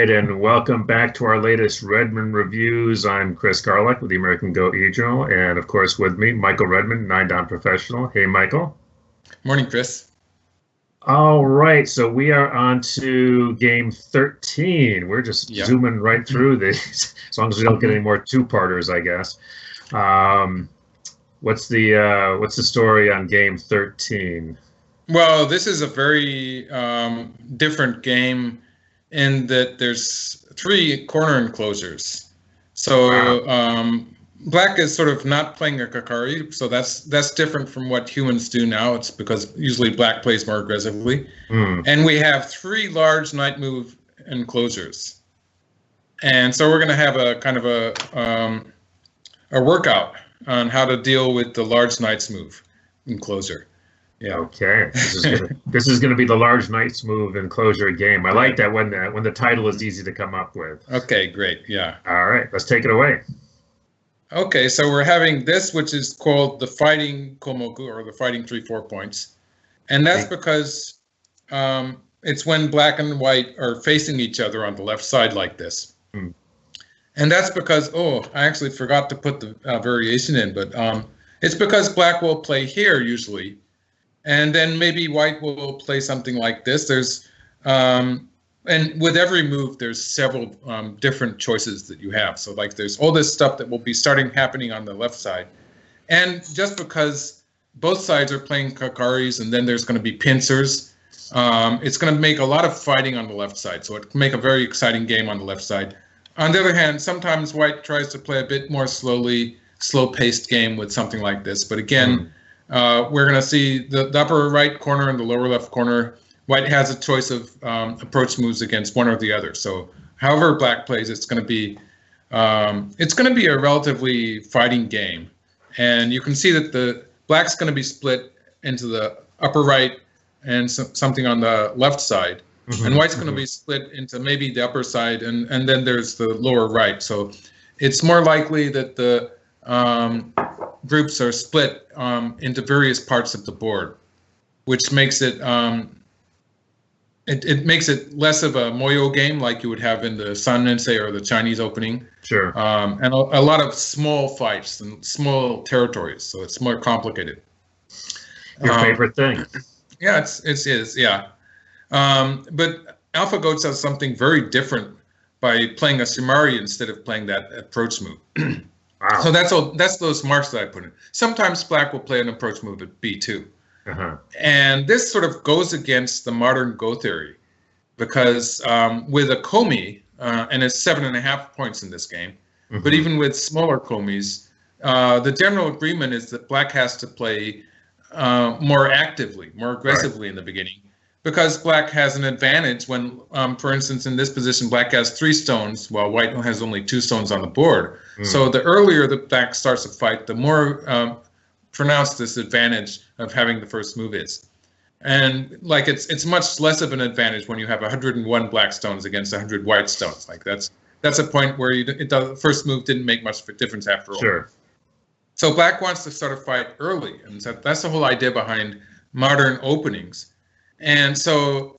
right, and welcome back to our latest Redmond reviews. I'm Chris Garlock with the American Goat E-Journal, and of course with me, Michael Redmond, 9 Down Professional. Hey, Michael. Morning, Chris. All right, so we are on to game 13. We're just zooming right through these, as long as we don't get any more two-parters, I guess. What's the story on game 13? Well, this is a very different game in that there's 3 corner enclosures. So black is sort of not playing a kakari, so that's different from what humans do now. It's because usually black plays more aggressively. And we have 3 large knight move enclosures. And so we're going to have a kind of a workout on how to deal with the large knight's move enclosure. Yeah. Okay. This is gonna be the large knight's move enclosure game. I like that when the title is easy to come up with. Okay, great. Yeah. All right, let's take it away. Okay, so we're having this, which is called the fighting komoku, or the fighting 3/4 points, and that's because it's when black and white are facing each other on the left side like this. And that's because I actually forgot to put the variation in, but it's because black will play here usually. And then maybe white will play something like this. There's, and with every move, there's several different choices that you have. So like there's all this stuff that will be happening on the left side. And just because both sides are playing kakaris and then there's going to be pincers, it's going to make a lot of fighting on the left side. So it can make a very exciting game on the left side. On the other hand, sometimes white tries to play a bit more slow-paced game with something like this. But again, we're going to see the upper right corner and the lower left corner. White has a choice of approach moves against one or the other. So, however black plays, it's going to be a relatively fighting game. And you can see that the black's going to be split into the upper right and something on the left side, and white's going to be split into maybe the upper side, and then there's the lower right. So, it's more likely that the groups are split into various parts of the board, which makes it it makes it less of a moyo game like you would have in the Sanrense or the Chinese opening. Sure. And a lot of small fights and small territories, so it's more complicated. Your favorite thing? Yeah, it is. Yeah, but AlphaGo does something very different by playing a shimari instead of playing that approach move. Wow. So that's those marks that I put in. Sometimes black will play an approach move at B2. And this sort of goes against the modern Go theory because with a komi, and it's 7.5 points in this game, but even with smaller komis, the general agreement is that black has to play more actively, more aggressively in the beginning, because black has an advantage when, for instance, in this position, black has 3 stones, while white has only 2 stones on the board. So the earlier the black starts a fight, the more pronounced this advantage of having the first move is. And like it's much less of an advantage when you have 101 black stones against 100 white stones. Like that's a point where the first move didn't make much of a difference after all. Sure. So black wants to start a fight early, and so that's the whole idea behind modern openings. And so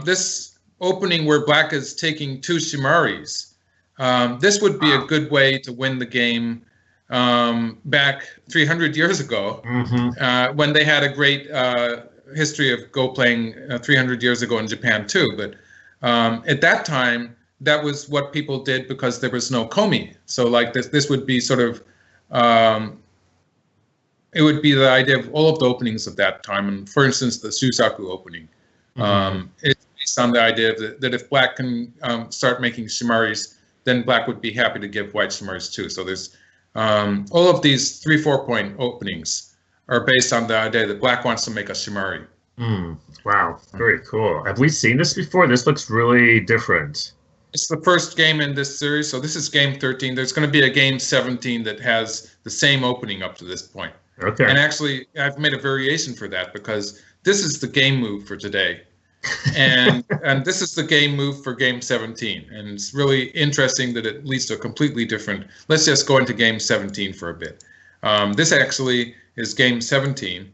this opening where black is taking 2 shimaris, this would be a good way to win the game back 300 years ago, when they had a great history of Go playing 300 years ago in Japan too. But at that time, that was what people did because there was no komi. So like this would be sort of, it would be the idea of all of the openings of that time. And for instance, the Shusaku opening, it's based on the idea that if black can start making shimaris, then black would be happy to give white shimaris too. So there's all of these 3/4 point openings are based on the idea that black wants to make a shimari. Wow, very cool. Have we seen this before? This looks really different. It's the first game in this series, so this is game 13. There's going to be a game 17 that has the same opening up to this point. Okay. And actually, I've made a variation for that because this is the game move for today. And this is the game move for game 17. And it's really interesting that it leads to a completely different. Let's just go into game 17 for a bit. This actually is game 17.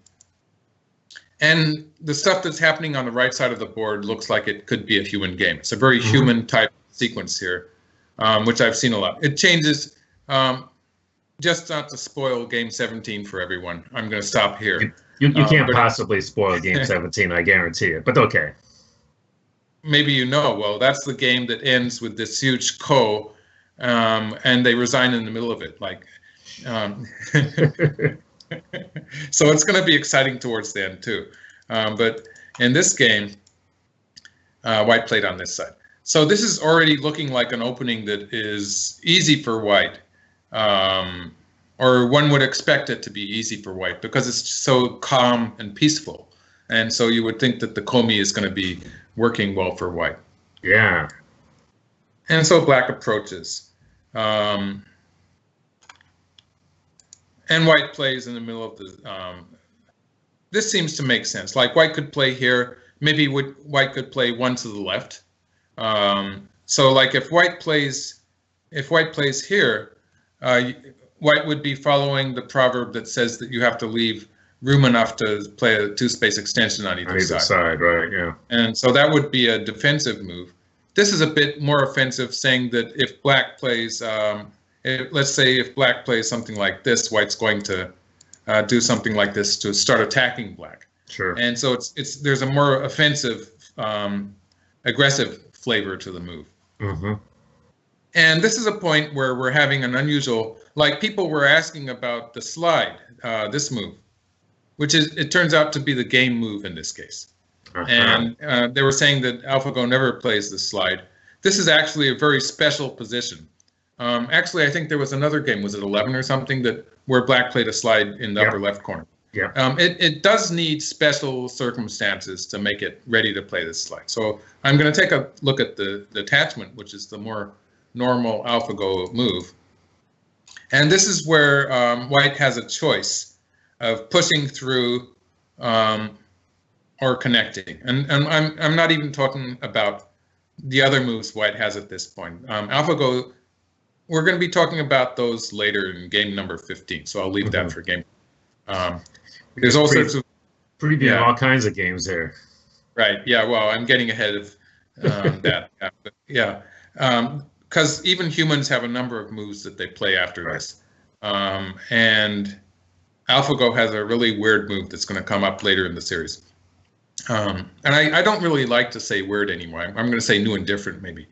And the stuff that's happening on the right side of the board looks like it could be a human game. It's a very human type sequence here, which I've seen a lot. It changes, just not to spoil game 17 for everyone. I'm going to stop here. You can't possibly spoil game 17, I guarantee it, but okay. Maybe you know, well, that's the game that ends with this huge ko, and they resign in the middle of it. Like, so it's going to be exciting towards the end too. But in this game, white played on this side. So this is already looking like an opening that is easy for white, or one would expect it to be easy for white because it's so calm and peaceful. And so you would think that the komi is going to be working well for white. Yeah. And so black approaches. And white plays in the middle of the... this seems to make sense. Like white could play here. Maybe white could play one to the left. So like if white plays here, white would be following the proverb that says that you have to leave room enough to play a two-space extension on either side. Side, right, yeah. And so that would be a defensive move. This is a bit more offensive, saying that if black plays, let's say if black plays something like this, white's going to do something like this to start attacking black. Sure. And so there's a more offensive, aggressive flavor to the move. Mm-hmm. And this is a point where we're having an unusual, like people were asking about the slide, this move, which it turns out to be the game move in this case. Uh-huh. And they were saying that AlphaGo never plays the slide. This is actually a very special position. Actually, I think there was another game, was it 11 or something, where black played a slide in the upper left corner. Yeah. It does need special circumstances to make it ready to play this slide. So I'm going to take a look at the attachment, which is the more normal AlphaGo move. And this is where white has a choice of pushing through or connecting. And I'm not even talking about the other moves white has at this point. AlphaGo, we're going to be talking about those later in game number 15. So I'll leave that for game. There's all sorts of previewing all kinds of games there. Right. Yeah. Well, I'm getting ahead of that. Yeah. Because even humans have a number of moves that they play after this. And AlphaGo has a really weird move that's going to come up later in the series. And I don't really like to say weird anymore. I'm going to say new and different, maybe.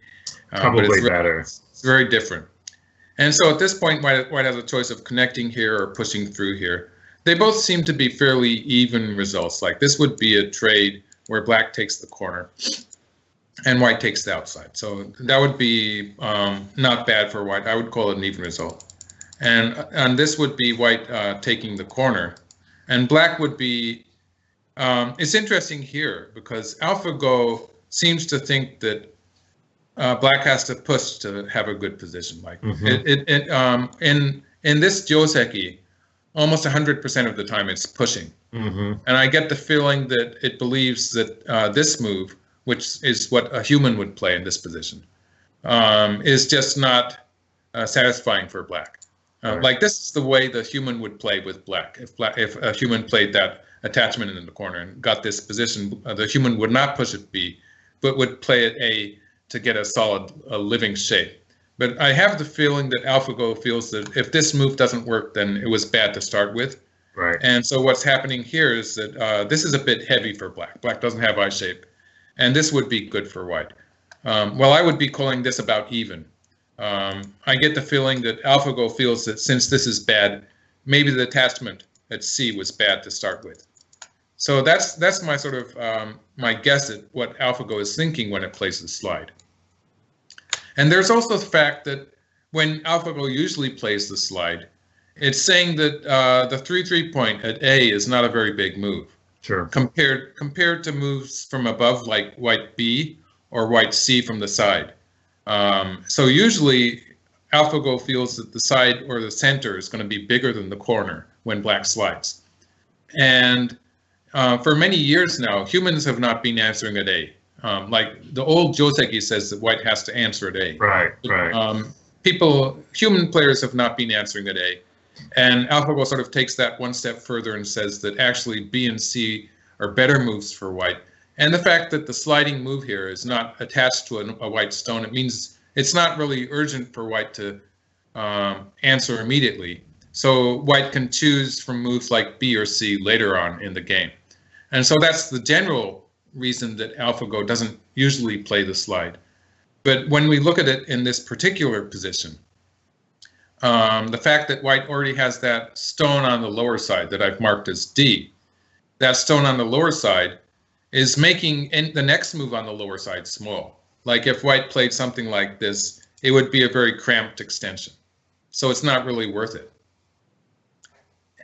Probably but it's better. It's very different. And so at this point, white has a choice of connecting here or pushing through here. They both seem to be fairly even results. Like this would be a trade where black takes the corner and white takes the outside. So that would be not bad for white. I would call it an even result. And this would be white taking the corner. And black would be, it's interesting here because AlphaGo seems to think that black has to push to have a good position. Like in this Joseki, almost 100% of the time it's pushing. And I get the feeling that it believes that this move, which is what a human would play in this position, is just not satisfying for black. Like this is the way the human would play with black. If a human played that attachment in the corner and got this position, the human would not push it B, but would play it A to get a solid living shape. But I have the feeling that AlphaGo feels that if this move doesn't work, then it was bad to start with. Right. And so what's happening here is that this is a bit heavy for black. Black doesn't have eye shape, and this would be good for white. Well, I would be calling this about even. I get the feeling that AlphaGo feels that since this is bad, maybe the attachment at C was bad to start with. So that's my sort of my guess at what AlphaGo is thinking when it plays the slide. And there's also the fact that when AlphaGo usually plays the slide, it's saying that the 3-3 point at A is not a very big move. Sure. Compared to moves from above like white B or white C from the side. So usually AlphaGo feels that the side or the center is going to be bigger than the corner when black slides. And for many years now, humans have not been answering at A. Like the old Joseki says that white has to answer at A. Right. Human players have not been answering at A. And AlphaGo sort of takes that one step further and says that actually B and C are better moves for white. And the fact that the sliding move here is not attached to a white stone, it means it's not really urgent for white to answer immediately. So white can choose from moves like B or C later on in the game. And so that's the general reason that AlphaGo doesn't usually play the slide. But when we look at it in this particular position, the fact that white already has that stone on the lower side that I've marked as D, that stone on the lower side is making the next move on the lower side small. Like if white played something like this, it would be a very cramped extension. So it's not really worth it.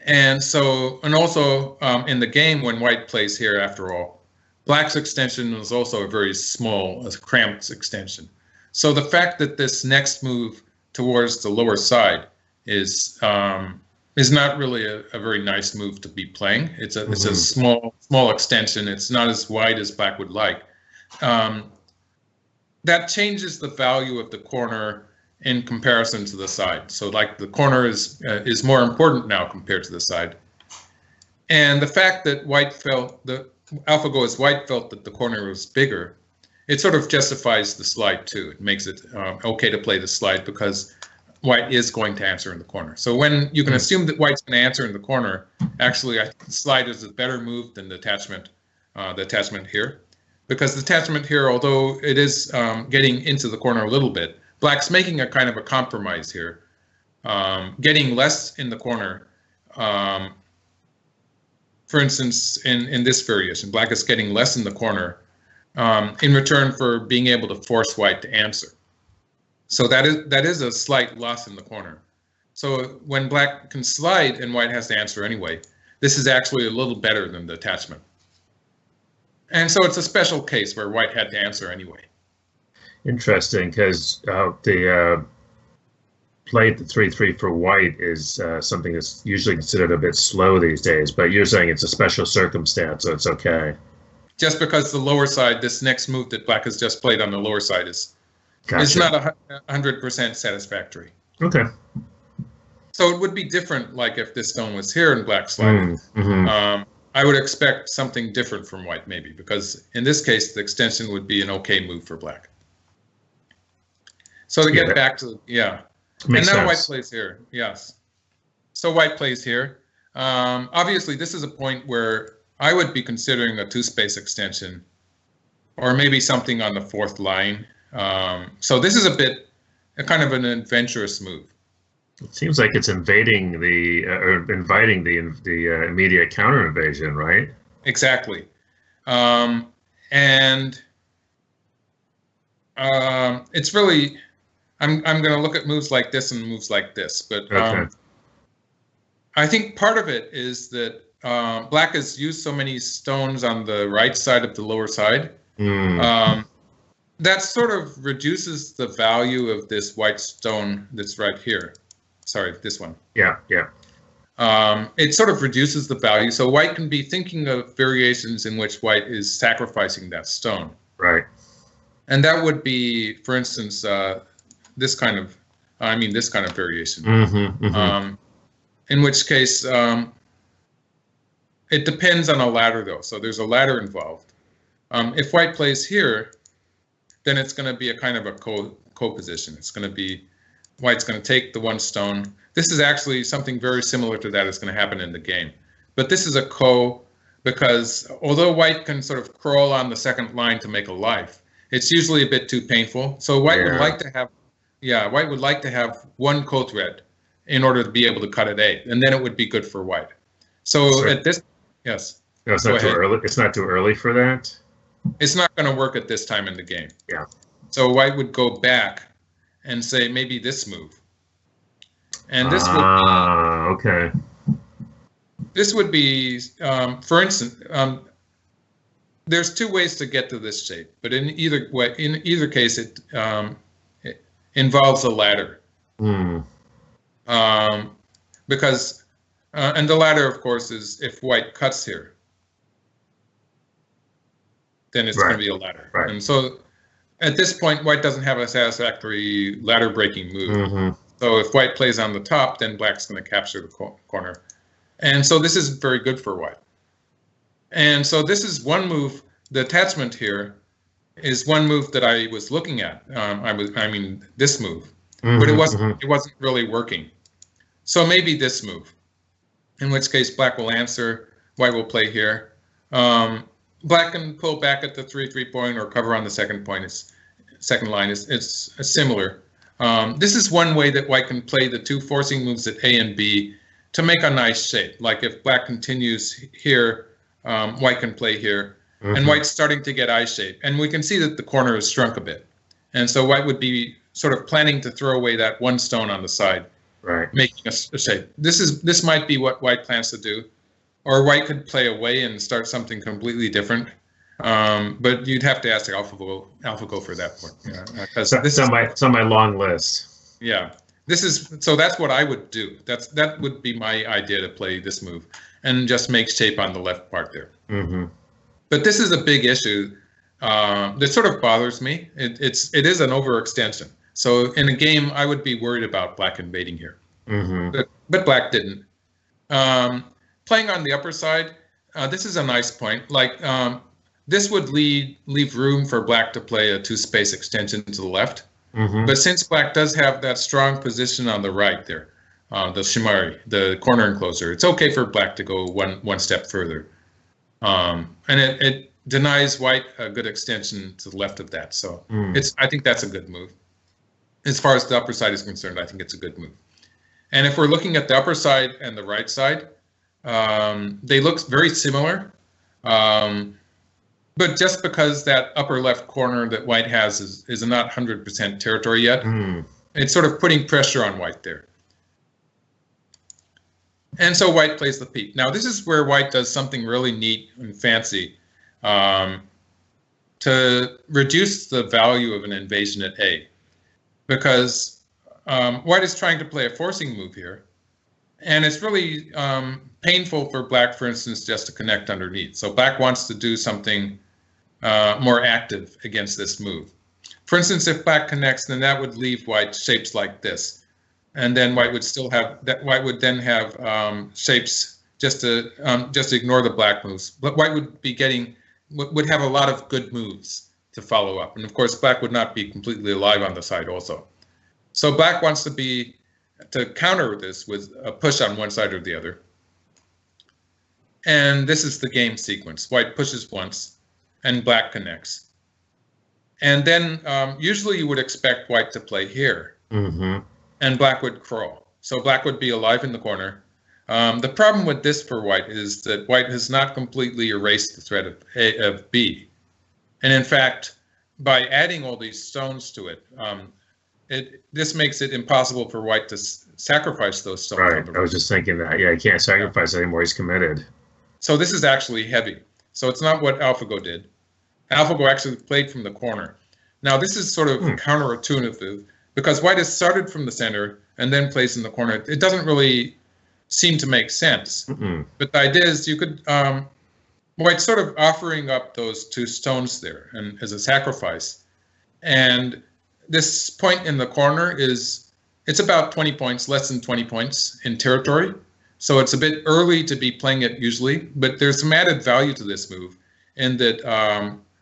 And so, and also in the game when white plays here, after all, black's extension is also a very small, a cramped extension. So the fact that this next move towards the lower side is not really a very nice move to be playing. It's a it's a small extension. It's not as wide as black would like. That changes the value of the corner in comparison to the side. So like the corner is more important now compared to the side. And the fact that white felt the AlphaGo as white felt that the corner was bigger, it sort of justifies the slide too. It makes it okay to play the slide because white is going to answer in the corner. So when you can assume that white's going to answer in the corner, actually I think the slide is a better move than the attachment here. Because the attachment here, although it is getting into the corner a little bit, black's making a kind of a compromise here, getting less in the corner. For instance, in this variation, black is getting less in the corner in return for being able to force white to answer. So that is a slight loss in the corner. So when black can slide and white has to answer anyway, this is actually a little better than the attachment. And so it's a special case where white had to answer anyway. Interesting, because the play at the 3-3 for white is something that's usually considered a bit slow these days, but you're saying it's a special circumstance, so it's okay. Just because the lower side, this next move that black has just played on the lower side is not 100% satisfactory. Okay. So it would be different, like if this stone was here and black sliding. I would expect something different from white, maybe, because in this case, the extension would be an okay move for black. So to get back to, and now white plays here, yes. So white plays here. Obviously, this is a point where I would be considering a two-space extension, or maybe something on the fourth line. So this is a kind of an adventurous move. It seems like it's invading or inviting the immediate counter invasion, right? Exactly, and it's really. I'm going to look at moves like this and moves like this, but I think part of it is that black has used so many stones on the right side of the lower side. That sort of reduces the value of this white stone that's right here. Sorry, this one. Yeah. It sort of reduces the value. So white can be thinking of variations in which white is sacrificing that stone. Right. And that would be, for instance, this kind of variation. In which case, it depends on a ladder, though. So there's a ladder involved. If white plays here, then it's going to be a kind of a co-position. It's going to be white's going to take the one stone. This is actually something very similar to that is going to happen in the game. But this is a because although white can sort of crawl on the second line to make a life, it's usually a bit too painful. So white would like to have one co-thread in order to be able to cut at A, and then it would be good for white. So at this, yes. No, it's not too early. It's not too early for that. It's not going to work at this time in the game. Yeah. So white would go back and say maybe this move, and this would be, okay. This would be, for instance, there's two ways to get to this shape, but in either case, it involves a ladder. Because, and the ladder, of course, is if white cuts here, then it's going to be a ladder. Right. And so at this point, white doesn't have a satisfactory ladder breaking move. So if white plays on the top, then black's going to capture the corner. And so this is very good for white. And so this is one move the attachment here is one move that I was looking at. I mean this move, but it wasn't really working. So maybe this move, in which case black will answer, white will play here. Black can pull back at the 3-3 point or cover on the second line. It's similar. This is one way that white can play the two forcing moves at A and B to make a nice shape. Like if black continues here, white can play here. And white's starting to get eye shape. And we can see that the corner has shrunk a bit. And so white would be sort of planning to throw away that one stone on the side, right, making a shape. This might be what white plans to do. Or white could play away and start something completely different. But you'd have to ask AlphaGo for that point. It's on my long list. Yeah. So that's what I would do. That would be my idea to play this move and just make shape on the left part there. But this is a big issue that sort of bothers me. It is an overextension. So in a game, I would be worried about black invading here. But black didn't. Playing on the upper side, this is a nice point. Like this would leave room for black to play a two-space extension to the left. But since black does have that strong position on the right there, the shimari, the corner enclosure, it's okay for black to go one step further. And it denies white a good extension to the left of that. So I think that's a good move. As far as the upper side is concerned, I think it's a good move. And if we're looking at the upper side and the right side, they look very similar. But just because that upper left corner that white has is not 100% territory yet, it's sort of putting pressure on white there. And so white plays the peep. Now this is where white does something really neat and fancy to reduce the value of an invasion at A. Because white is trying to play a forcing move here. And it's really painful for black, for instance, just to connect underneath. So black wants to do something more active against this move. For instance, if black connects, then that would leave white shapes like this. And then white would still have that. White would then have shapes just to ignore the black moves. But white would have a lot of good moves to follow up. And of course, black would not be completely alive on the side also. So black wants to counter this with a push on one side or the other. And this is the game sequence. White pushes once, and black connects. And then usually you would expect white to play here. And black would crawl. So black would be alive in the corner. The problem with this for white is that white has not completely erased the threat of B. And in fact, by adding all these stones to it, this makes it impossible for white to sacrifice those stones. Right, I was just thinking that. Yeah, he can't sacrifice anymore. He's committed. So this is actually heavy. So it's not what AlphaGo did. AlphaGo actually played from the corner. Now this is sort of counterintuitive because white has started from the center and then plays in the corner. It doesn't really seem to make sense. But the idea is you could, white's sort of offering up those two stones there and as a sacrifice. And this point in the corner it's about 20 points, less than 20 points in territory. So it's a bit early to be playing it usually, but there's some added value to this move in that,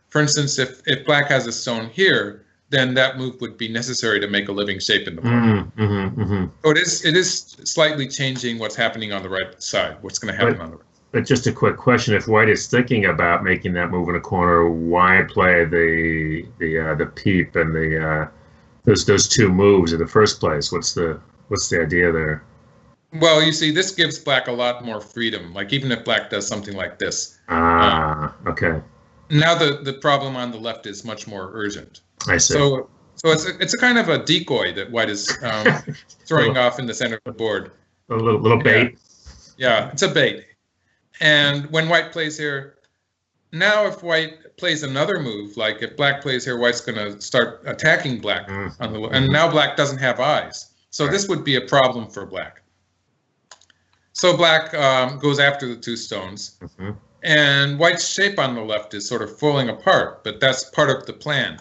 for instance, if black has a stone here, then that move would be necessary to make a living shape in the corner. So it is slightly changing what's happening on the right side, what's going to happen on the right. But just a quick question: if white is thinking about making that move in a corner, why play the peep and those two moves in the first place? What's the idea there? Well, you see, this gives black a lot more freedom. Like even if black does something like this. Okay. Now the problem on the left is much more urgent. I see. So it's a kind of a decoy that white is throwing off in the center of the board. A little bait. Yeah, it's a bait. And when white plays here, now if white plays another move, like if black plays here, white's going to start attacking black on the and now black doesn't have eyes. So this would be a problem for black. So black goes after the two stones. And white's shape on the left is sort of falling apart, but that's part of the plan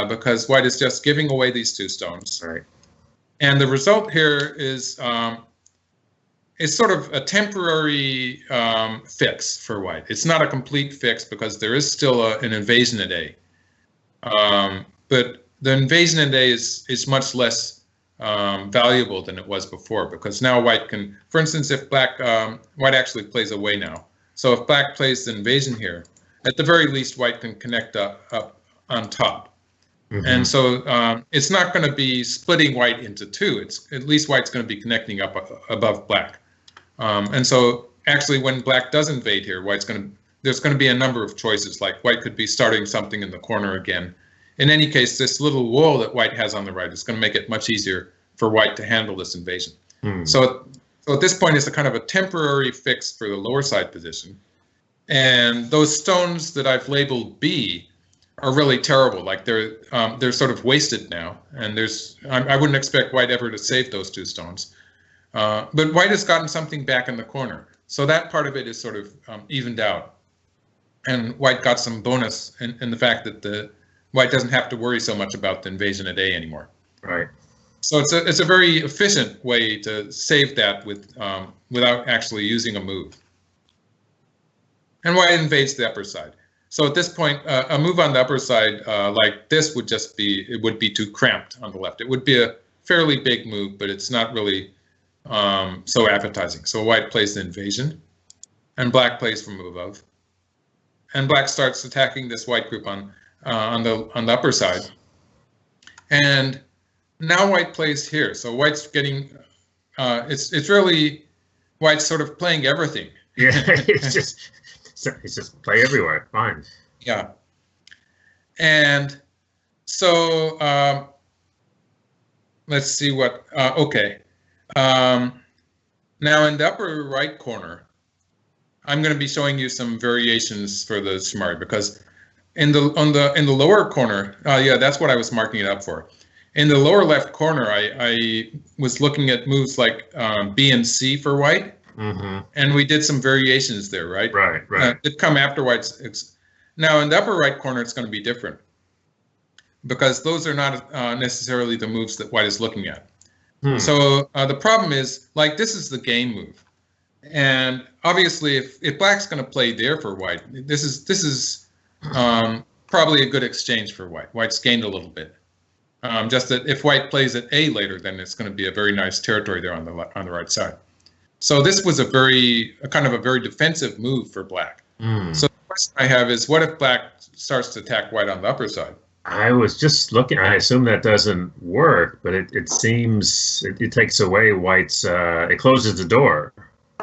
because white is just giving away these two stones. Right. And the result here is it's sort of a temporary fix for white. It's not a complete fix because there is still an invasion at A. But the invasion at A is much less valuable than it was before, because now white can, for instance, if white actually plays away now. So if black plays the invasion here, at the very least, white can connect up on top. Mm-hmm. And so it's not going to be splitting white into two. It's at least white's going to be connecting up above black. And so actually when black does invade here, there's going to be a number of choices, like white could be starting something in the corner again. In any case, this little wall that white has on the right is going to make it much easier for white to handle this invasion. So at this point, it's a kind of a temporary fix for the lower side position. And those stones that I've labeled B are really terrible. Like they're sort of wasted now. And I wouldn't expect white ever to save those two stones. But white has gotten something back in the corner. So that part of it is sort of evened out. And white got some bonus in the fact that white doesn't have to worry so much about the invasion at A anymore. Right. So it's a very efficient way to save that without actually using a move. And white invades the upper side. So at this point, a move on the upper side like this would be too cramped on the left. It would be a fairly big move, but it's not really so appetizing. So white plays the invasion, and black plays for move of, and black starts attacking this white group on the upper side. And now white plays here. So white's getting it's really white's sort of playing everything. Yeah, it's just play everywhere. Fine. Yeah. And so let's see what. Okay. Now in the upper right corner, I'm going to be showing you some variations for the Shimari, because in the lower corner, yeah, that's what I was marking it up for. In the lower left corner, I was looking at moves like B and C for white, and we did some variations there, right? Right. That come after white's. Now in the upper right corner, it's going to be different, because those are not necessarily the moves that white is looking at. So the problem is, like, this is the game move, and obviously if black's going to play there for white, this is probably a good exchange for white. White's gained a little bit. Just that if white plays at A later, then it's going to be a very nice territory there on the right side. So this was a kind of a very defensive move for black. So the question I have is, what if black starts to attack white on the upper side? I was just looking. I assume that doesn't work, but it seems it takes away white's. It closes the door.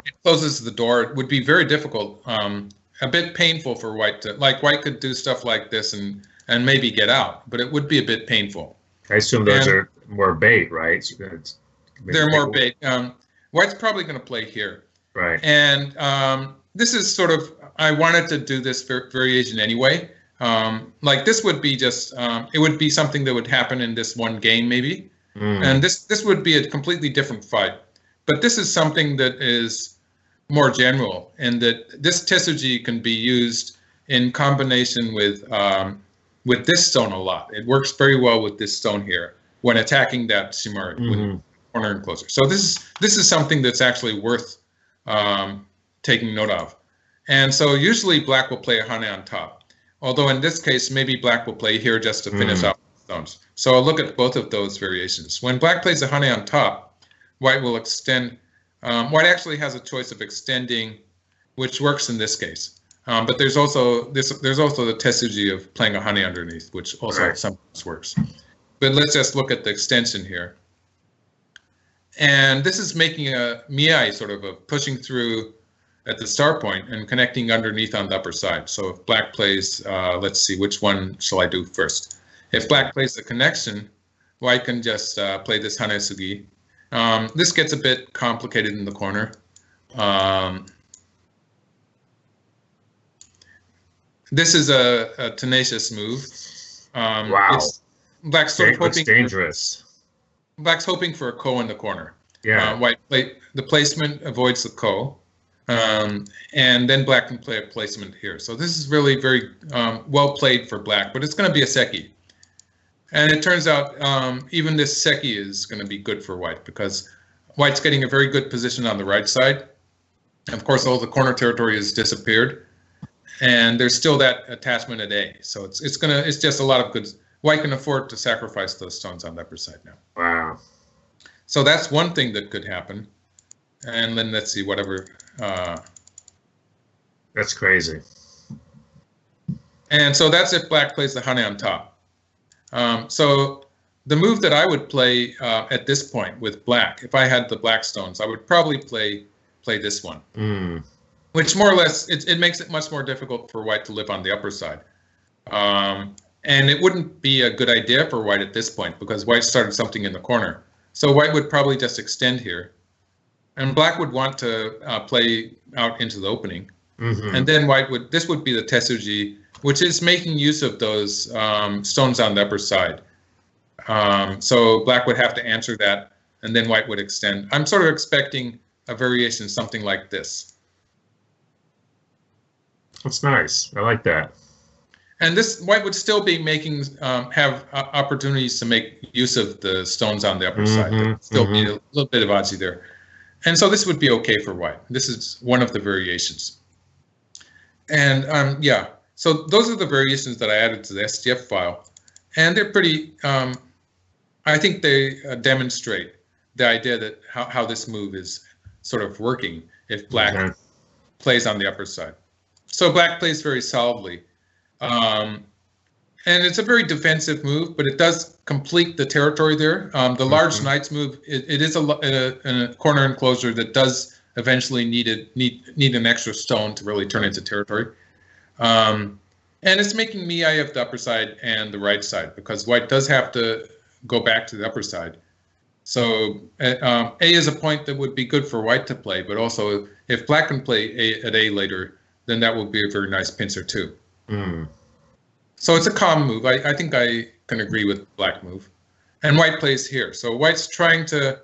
It closes the door. It would be very difficult, a bit painful for white to, like, white could do stuff like this and maybe get out, but it would be a bit painful. I assume those are more bait, right? They're more bait. White's probably going to play here. Right. And this is sort of, I wanted to do this variation anyway. Like this would be just, it would be something that would happen in this one game maybe. And this would be a completely different fight. But this is something that is more general, and that this tesuji can be used in combination with this stone a lot. It works very well with this stone here when attacking that Shimari corner enclosure. So this is something that's actually worth taking note of. And so usually black will play a hane on top. Although in this case, maybe black will play here just to finish off the stones. So I'll look at both of those variations. When black plays a hane on top, white will extend. White actually has a choice of extending, which works in this case. But there's also the tesuji of playing a hane underneath, which also sometimes works. But let's just look at the extension here. And this is making a miai, sort of a pushing through at the star point and connecting underneath on the upper side. So if black plays, let's see, which one shall I do first? If black plays the connection, white can just play this hane sugi. This gets a bit complicated in the corner. This is a tenacious move. Wow. Black's sort of hoping dangerous. Black's hoping for a ko in the corner. Yeah. White the placement avoids the ko. And then black can play a placement here. So this is really very well played for black, but it's going to be a seki. And it turns out even this seki is going to be good for white, because white's getting a very good position on the right side. Of course, all the corner territory has disappeared, and there's still that attachment at A. So it's just a lot of good. White can afford to sacrifice those stones on the upper side now. Wow. So that's one thing that could happen. And then let's see, whatever. That's crazy. And so that's if black plays the hane on top. So the move that I would play at this point with black, if I had the black stones, I would probably play this one. Which more or less, it makes it much more difficult for white to live on the upper side. And it wouldn't be a good idea for white at this point because white started something in the corner. So white would probably just extend here. And black would want to play out into the opening. And then white this would be the tesuji, which is making use of those stones on the upper side. So black would have to answer that, and then white would extend. I'm sort of expecting a variation, something like this. That's nice. I like that. And this white would still be making have opportunities to make use of the stones on the upper side. There'd still be a little bit of oddsy there. And so this would be okay for white. This is one of the variations. And yeah, so those are the variations that I added to the STF file. And they're pretty, I think they demonstrate the idea that how this move is sort of working if black plays on the upper side. So black plays very solidly. And it's a very defensive move, but it does complete the territory there. The large knights move, it is a corner enclosure that does eventually need an extra stone to really turn into territory. And it's making me eye of the upper side and the right side because white does have to go back to the upper side. So A is a point that would be good for white to play, but also if black can play at A later, then that would be a very nice pincer too. So it's a calm move. I think I can agree with black move. And white plays here. So white's trying to,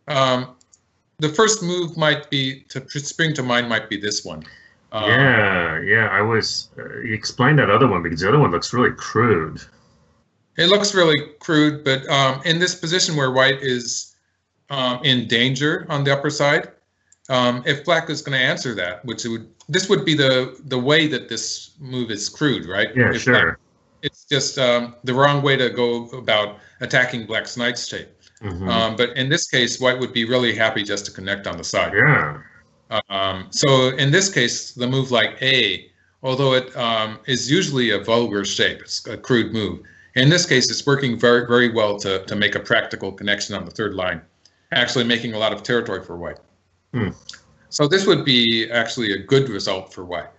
the first move might be, to spring to mind might be this one. Yeah, I was, you explained that other one because the other one looks really crude. It looks really crude, but in this position where white is in danger on the upper side, if black is going to answer that, this would be the way that this move is crude, right? Yeah, sure. It's just the wrong way to go about attacking black's knight's shape. But in this case, white would be really happy just to connect on the side. Yeah. So in this case, the move like A, although it is usually a vulgar shape, it's a crude move. In this case, it's working very, very well to make a practical connection on the third line, actually making a lot of territory for white. So this would be actually a good result for white.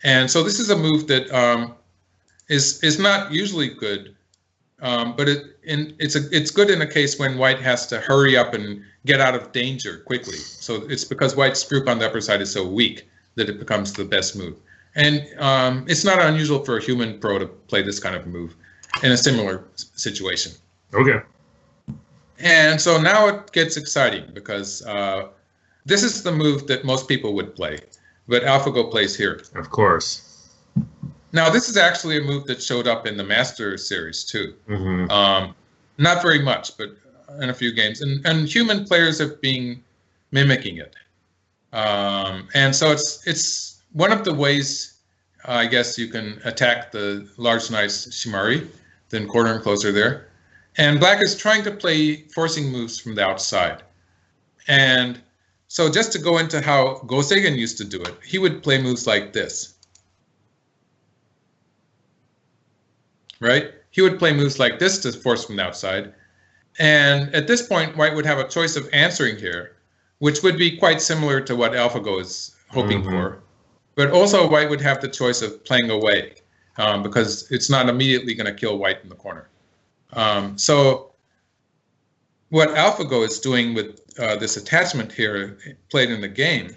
And so this is a move that is not usually good, but it's good in a case when white has to hurry up and get out of danger quickly. So it's because white's group on the upper side is so weak that it becomes the best move. And it's not unusual for a human pro to play this kind of move in a similar situation. Okay. And so now it gets exciting because this is the move that most people would play, but AlphaGo plays here. Of course. Now, this is actually a move that showed up in the Master Series, too. Not very much, but in a few games. And human players have been mimicking it. And so it's one of the ways, I guess, you can attack the large knight's shimari, then corner enclosure there. And black is trying to play forcing moves from the outside. And so just to go into how Go Seigen used to do it, he would play moves like this. Right? He would play moves like this to force from the outside. And at this point, white would have a choice of answering here, which would be quite similar to what AlphaGo is hoping for. But also white would have the choice of playing away because it's not immediately going to kill white in the corner. So what AlphaGo is doing with this attachment here played in the game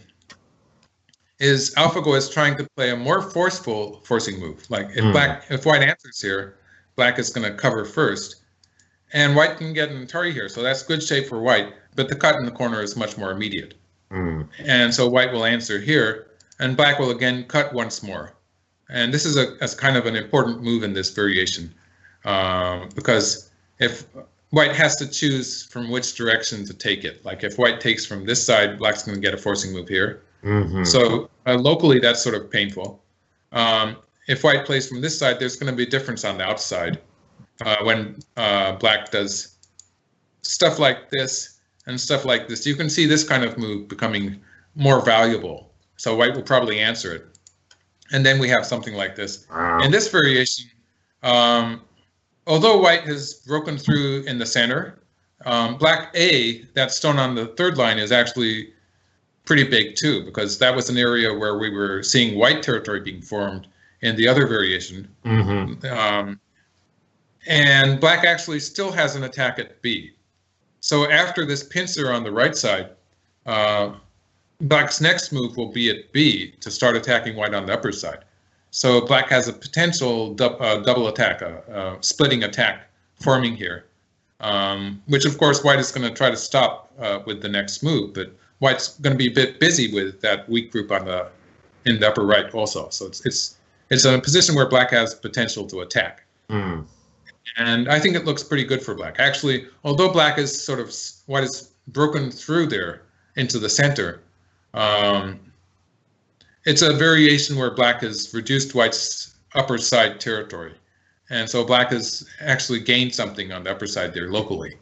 is AlphaGo is trying to play a more forceful forcing move. Like if white answers here, black is going to cover first, and white can get an Atari here. So that's good shape for white, but the cut in the corner is much more immediate. And so white will answer here, and black will again cut once more. And this is a kind of an important move in this variation because if white has to choose from which direction to take it. Like if white takes from this side, black's going to get a forcing move here. So locally, that's sort of painful. If white plays from this side, there's going to be a difference on the outside when black does stuff like this and stuff like this. You can see this kind of move becoming more valuable. So white will probably answer it. And then we have something like this. Wow. In this variation, although white has broken through in the center, black A, that stone on the third line, is actually pretty big too, because that was an area where we were seeing white territory being formed in the other variation. And black actually still has an attack at B. So after this pincer on the right side, black's next move will be at B to start attacking white on the upper side. So black has a potential double attack, a splitting attack forming here, which of course white is going to try to stop with the next move, but white's going to be a bit busy with that weak group on in the upper right also. So it's a position where black has potential to attack. And I think it looks pretty good for black. Actually, although black is white is broken through there into the center, it's a variation where black has reduced white's upper side territory. And so black has actually gained something on the upper side there locally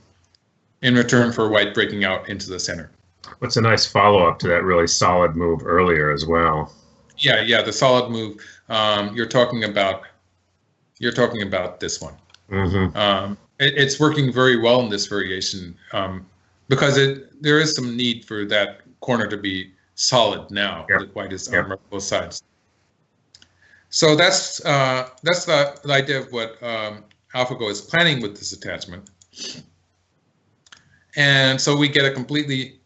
in return for white breaking out into the center. What's a nice follow-up to that really solid move earlier as well. Yeah, the solid move. You're talking about this one. It's working very well in this variation because there is some need for that corner to be solid now. That white is on both sides. So that's the idea of what AlphaGo is planning with this attachment. And so we get a completely.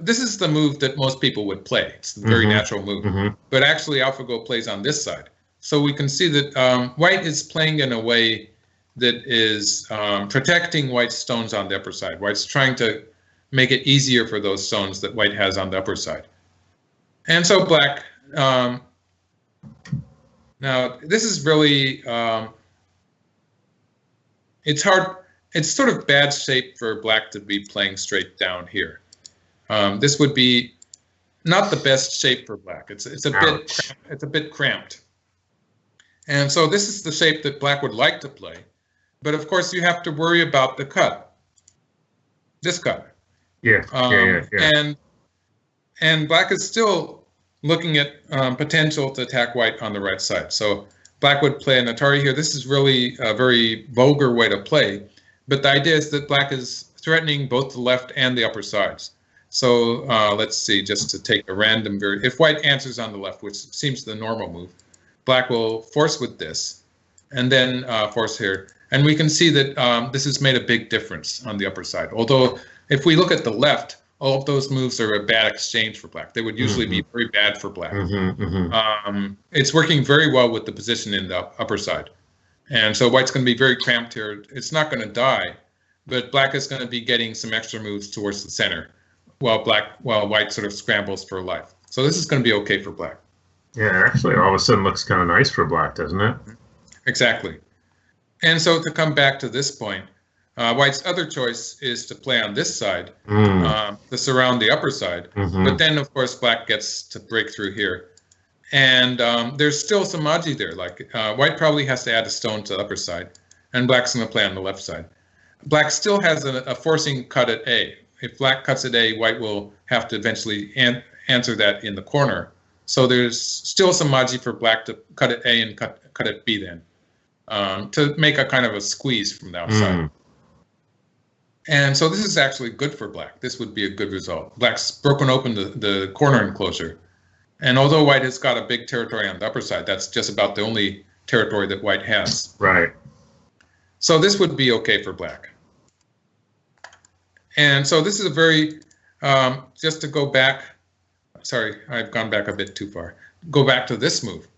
This is the move that most people would play. It's a very natural move. But actually, AlphaGo plays on this side. So we can see that white is playing in a way that is protecting white's stones on the upper side. White's trying to make it easier for those stones that white has on the upper side. And so black, now this is really, it's hard, it's sort of bad shape for black to be playing straight down here. This would be not the best shape for black. It's a bit cramped. And so this is the shape that black would like to play. But of course, you have to worry about the cut, this cut. Yeah. And black is still looking at potential to attack white on the right side. So black would play an Atari here. This is really a very vulgar way to play. But the idea is that black is threatening both the left and the upper sides. So let's see, just to take a random if white answers on the left, which seems the normal move, black will force with this and then force here. And we can see that this has made a big difference on the upper side. Although if we look at the left, all of those moves are a bad exchange for black. They would usually be very bad for black. It's working very well with the position in the upper side. And so white's going to be very cramped here. It's not going to die, but black is going to be getting some extra moves towards the center while white sort of scrambles for life. So this is going to be okay for black. Yeah, actually all of a sudden looks kind of nice for black, doesn't it? Exactly. And so to come back to this point, white's other choice is to play on this side to surround the upper side. But then, of course, black gets to break through here. And there's still some maji there. Like white probably has to add a stone to the upper side, and black's going to play on the left side. Black still has a forcing cut at A. If black cuts at A, white will have to eventually answer that in the corner. So there's still some maji for black to cut at A and cut at B then, to make a kind of a squeeze from the outside. And so this is actually good for black. This would be a good result. Black's broken open the corner enclosure. And although white has got a big territory on the upper side, that's just about the only territory that white has. Right. So this would be okay for black. And so this is a very, just to go back, sorry, I've gone back a bit too far. Go back to this move.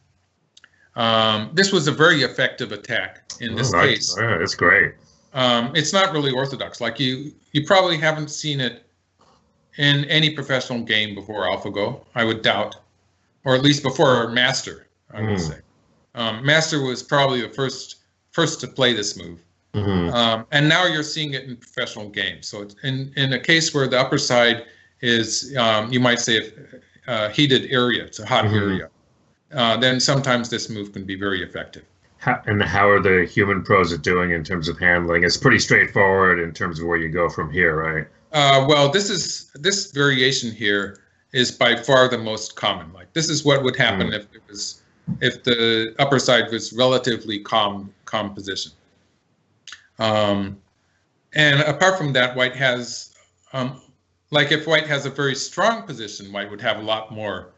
This was a very effective attack in this case. Yeah, it's great. It's not really orthodox. Like you probably haven't seen it in any professional game before AlphaGo, I would doubt, or at least before Master, I would say. Master was probably the first to play this move, And now you're seeing it in professional games. So it's in a case where the upper side is, you might say, a heated area, it's a hot area, then sometimes this move can be very effective. How are the human pros at doing in terms of handling? It's pretty straightforward in terms of where you go from here, right? Well, this variation here is by far the most common. Like, this is what would happen if the upper side was relatively calm position. And apart from that, white has, like if white has a very strong position, white would have a lot more.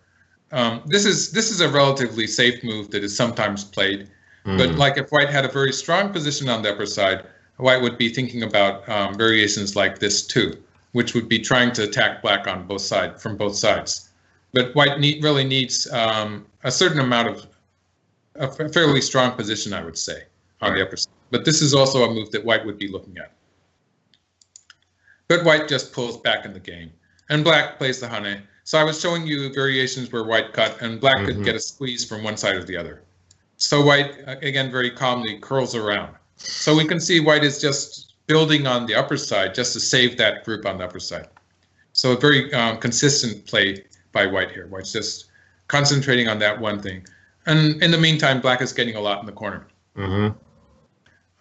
This is a relatively safe move that is sometimes played. But like if white had a very strong position on the upper side, white would be thinking about variations like this too, which would be trying to attack black on both sides, from both sides. But white really needs a certain amount of a fairly strong position, I would say, on the upper side. But this is also a move that white would be looking at. But white just pulls back in the game, and black plays the hane. So I was showing you variations where white cut, and black could get a squeeze from one side or the other. So white, again, very calmly curls around. So we can see white is just building on the upper side just to save that group on the upper side. So a very consistent play by white here. White's just concentrating on that one thing. And in the meantime, black is getting a lot in the corner.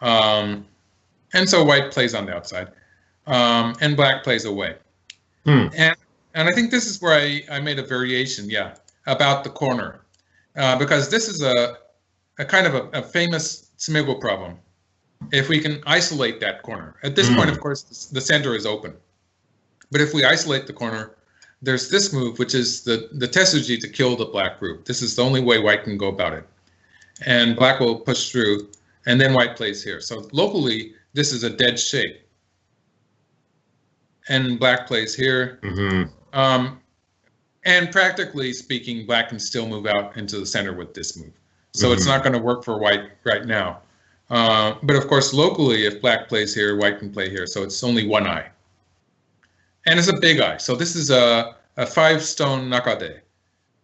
And so white plays on the outside, and black plays away. And I think this is where I made a variation, about the corner, because this is a kind of a famous Smiggle problem. If we can isolate that corner. At this point, of course, the center is open. But if we isolate the corner, there's this move, which is the Tesuji to kill the black group. This is the only way white can go about it. And black will push through, and then white plays here. So locally, this is a dead shape. And black plays here. And practically speaking, black can still move out into the center with this move. So it's not going to work for white right now. But of course, locally, if black plays here, white can play here. So it's only one eye. And it's a big eye. So this is a 5-stone nakade.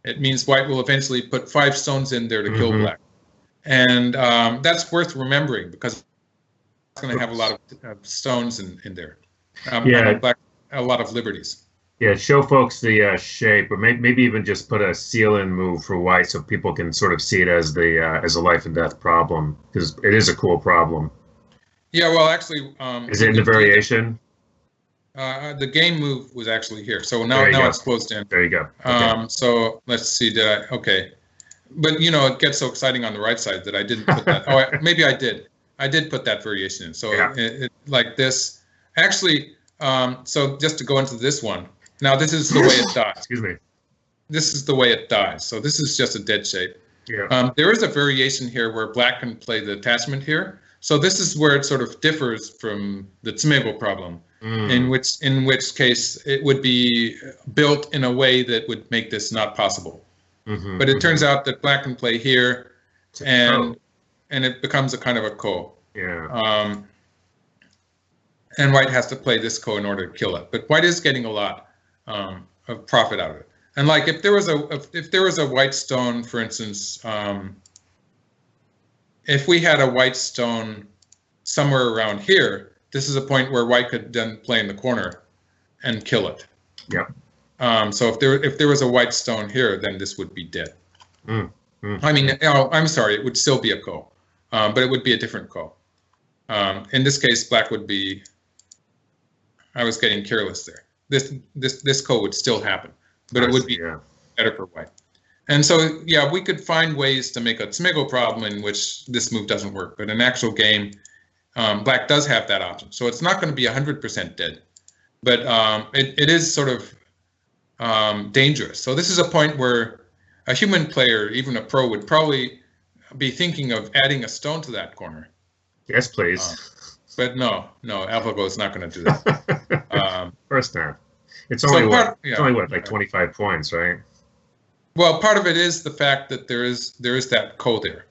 It means white will eventually put 5 stones in there to kill black. And that's worth remembering because it's going to have a lot of stones in there. Black, a lot of liberties. Yeah, show folks the shape, or maybe even just put a seal-in move for white so people can sort of see it as a life and death problem, because it is a cool problem. Yeah, well, actually, is it in the variation? The game move was actually here, so now it's closed in. There you go. Okay. So let's see. Okay, but it gets so exciting on the right side that I didn't put that. Maybe I did. I did put that variation in. So it like this. Actually, so just to go into this one. Now this is the way it dies. Excuse me. This is the way it dies. So this is just a dead shape. Yeah. There is a variation here where black can play the attachment here. So this is where it sort of differs from the Tsumebo problem, in which case it would be built in a way that would make this not possible. But it turns out that black can play here, and it becomes a kind of a ko. Yeah. And white has to play this ko in order to kill it. But white is getting a lot of profit out of it. And like if there was a white stone, for instance, if we had a white stone somewhere around here, this is a point where white could then play in the corner and kill it. Yeah. So if there was a white stone here, then this would be dead. I mean, I'm sorry, it would still be a ko, but it would be a different ko. In this case, black would be. I was getting careless there. This ko would still happen, but it would be better for white. And so, we could find ways to make a Tsumego problem in which this move doesn't work. But in actual game, black does have that option. So it's not going to be 100% dead, but it is sort of dangerous. So this is a point where a human player, even a pro, would probably be thinking of adding a stone to that corner. Yes, please. But no, AlphaGo is not going to do that. Of course not. It's only like 25 points, right? Well, part of it is the fact that there is that ko there,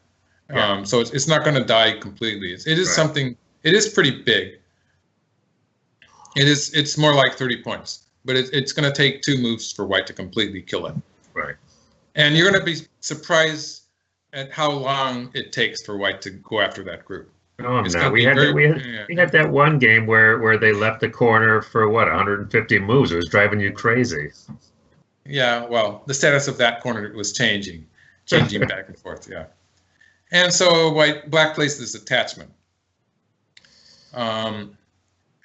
so it's not going to die completely. It is something. It is pretty big. It's more like 30 points, but it's going to take 2 moves for white to completely kill it. Right. And you're going to be surprised at how long it takes for white to go after that group. Oh It's no, going to be very, yeah. we had that one game where they left the corner for what 150 moves. It was driving you crazy. Yeah, well, the status of that corner was changing back and forth. Yeah, and so black plays this attachment.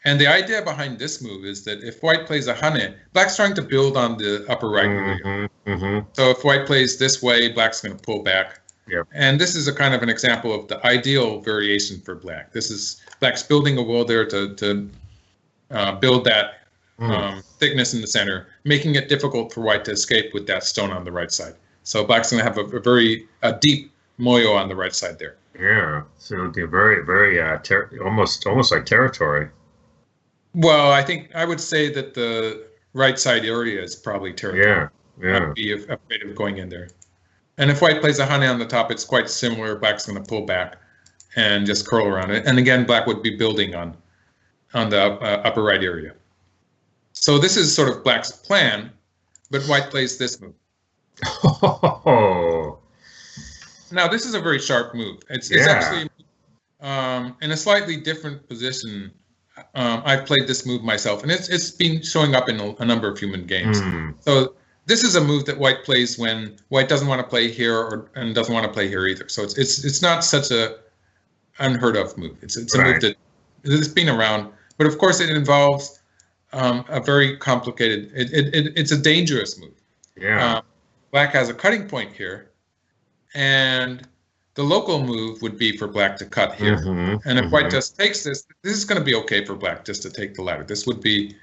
And the idea behind this move is that if white plays a hane, black's trying to build on the upper right area. So if white plays this way, black's going to pull back. Yep. And this is a kind of an example of the ideal variation for black. This is black's building a wall there to build that thickness in the center, making it difficult for white to escape with that stone on the right side. So black's going to have a very deep moyo on the right side there. Yeah, so it'll be very, very almost like territory. Well, I think I would say that the right side area is probably territory. Yeah. I'd be afraid of going in there. And if white plays a hane on the top, it's quite similar. Black's going to pull back and just curl around it. And again, black would be building on the upper right area. So this is sort of black's plan, but white plays this move. Oh. Now, this is a very sharp move. It's actually in a slightly different position. I've played this move myself, and it's been showing up in a number of human games. So this is a move that white plays when white doesn't want to play here and doesn't want to play here either. So it's not such a unheard of move. It's a move that it's been around, but of course it involves a very complicated. It's a dangerous move. Yeah. Black has a cutting point here, and the local move would be for black to cut here. And if white just takes this is going to be okay for black just to take the ladder. This would be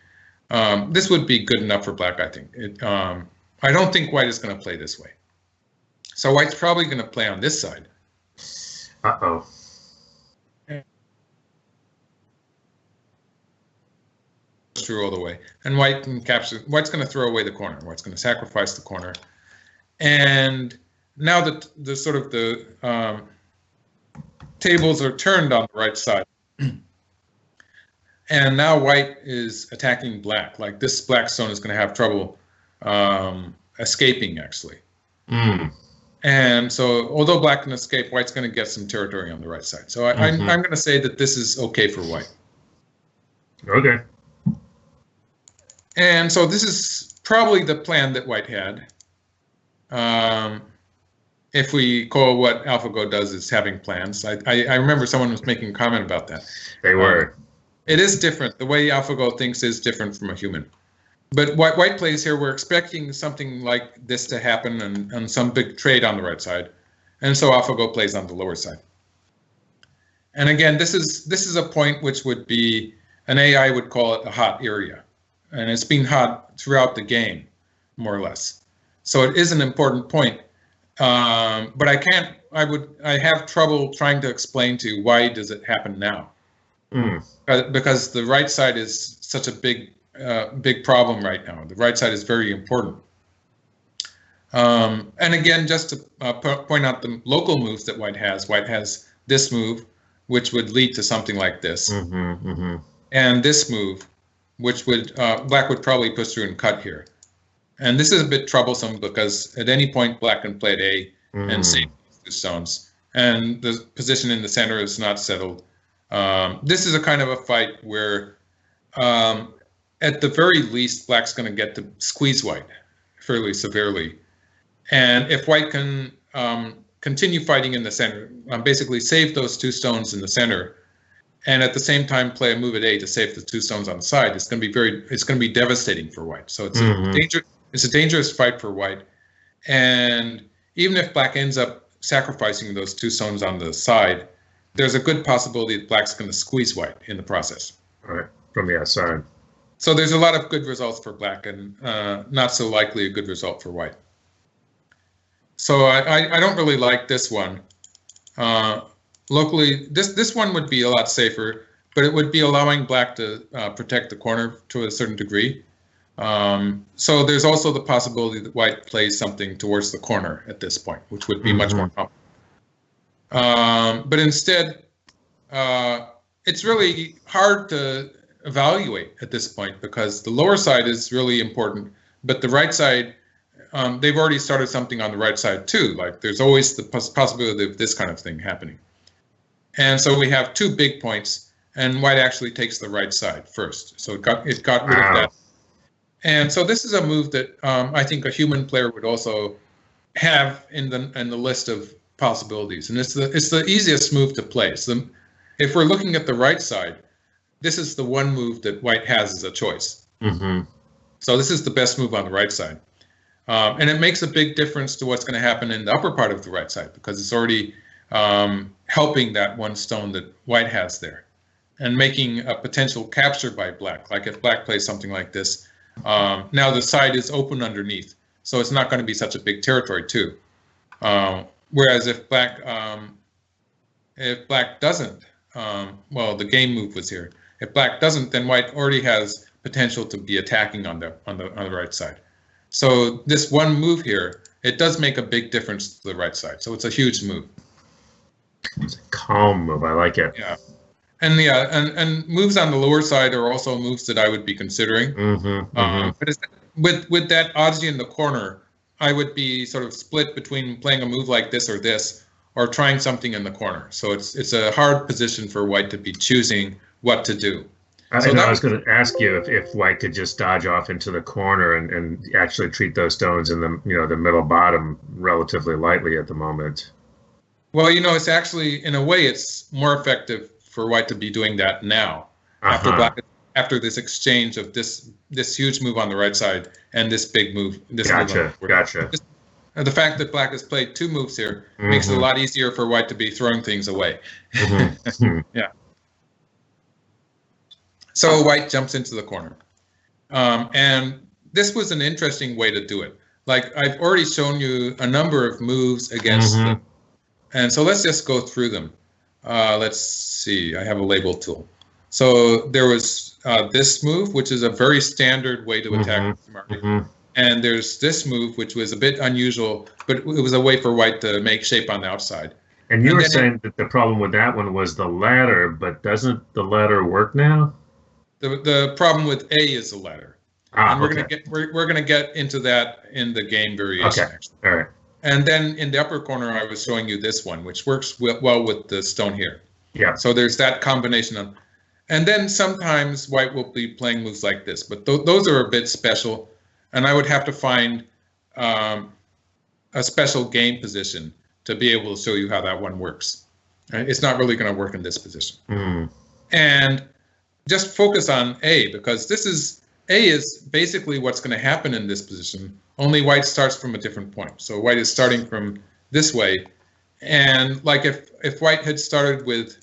good enough for black, I think. I don't think white is going to play this way. So white's probably going to play on this side. Uh-oh. Through all the way. And white can capture. White's going to throw away the corner. White's going to sacrifice the corner. And now that the sort of the tables are turned on the right side, and now white is attacking black. Like this black stone is going to have trouble escaping, actually. And so, although black can escape, white's going to get some territory on the right side. So I'm going to say that this is okay for white. Okay. And so this is probably the plan that white had. If we call what AlphaGo does is having plans. I remember someone was making a comment about that. They were. It is different. The way AlphaGo thinks is different from a human. But white plays here, we're expecting something like this to happen and some big trade on the right side. And so AlphaGo plays on the lower side. And again, this is a point which would be, an AI would call it a hot area. And it's been hot throughout the game, more or less. So it is an important point. But I have trouble trying to explain to you why does it happen now? Because the right side is such a big problem right now. The right side is very important. And again, just to point out the local moves that white has this move, which would lead to something like this, and this move, which would black would probably push through and cut here. And this is a bit troublesome because at any point black can play at A and save the stones, and the position in the center is not settled. This is a kind of a fight where, at the very least, black's going to get to squeeze white fairly severely. And if white can continue fighting in the center, basically save those two stones in the center, and at the same time play a move at A to save the two stones on the side, it's going to be devastating for white. So it's a dangerous fight for white. And even if black ends up sacrificing those two stones on the side, there's a good possibility that black's going to squeeze white in the process. Right, from the outside. So there's a lot of good results for black and not so likely a good result for white. So I don't really like this one. Locally, this one would be a lot safer, but it would be allowing black to protect the corner to a certain degree. So there's also the possibility that white plays something towards the corner at this point, which would be much more common. But instead, it's really hard to evaluate at this point because the lower side is really important, but the right side, they've already started something on the right side too. Like there's always the possibility of this kind of thing happening. And so we have two big points, and white actually takes the right side first. So it got rid of that. And so this is a move that I think a human player would also have in the list of possibilities. And it's the easiest move to play. So if we're looking at the right side, this is the one move that white has as a choice. Mm-hmm. So this is the best move on the right side. And it makes a big difference to what's going to happen in the upper part of the right side, because it's already helping that one stone that white has there and making a potential capture by black. Like if black plays something like this, now the side is open underneath, so it's not going to be such a big territory too. Whereas if black doesn't, well, the game move was here. If black doesn't, then white already has potential to be attacking on the right side. So this one move here, it does make a big difference to the right side. So it's a huge move. It's a calm move. I like it. Yeah, and moves on the lower side are also moves that I would be considering. But it's, with that oddity in the corner, I would be sort of split between playing a move like this, or trying something in the corner. So it's a hard position for white to be choosing what to do. I was going to ask you if white could just dodge off into the corner and actually treat those stones in the middle bottom relatively lightly at the moment. Well, it's actually, in a way, it's more effective for white to be doing that now, after this exchange of this huge move on the right side and this big move. Gotcha. The fact that black has played two moves here makes it a lot easier for white to be throwing things away. Yeah. So white jumps into the corner. And this was an interesting way to do it. Like, I've already shown you a number of moves against them. And so let's just go through them. Let's see, I have a label tool. So there was this move, which is a very standard way to attack the market. And there's this move, which was a bit unusual, but it was a way for white to make shape on the outside. And you were saying that the problem with that one was the ladder, but doesn't the ladder work now? The problem with A is the ladder. And we're gonna get into that in the game variation. Okay. All right. And then in the upper corner, I was showing you this one, which works well with the stone here. Yeah. So there's that combination of, and then sometimes white will be playing moves like this, but those are a bit special, and I would have to find a special game position to be able to show you how that one works. Right? It's not really going to work in this position. And just focus on A, because A is basically what's going to happen in this position, only white starts from a different point. So white is starting from this way, and like if white had started with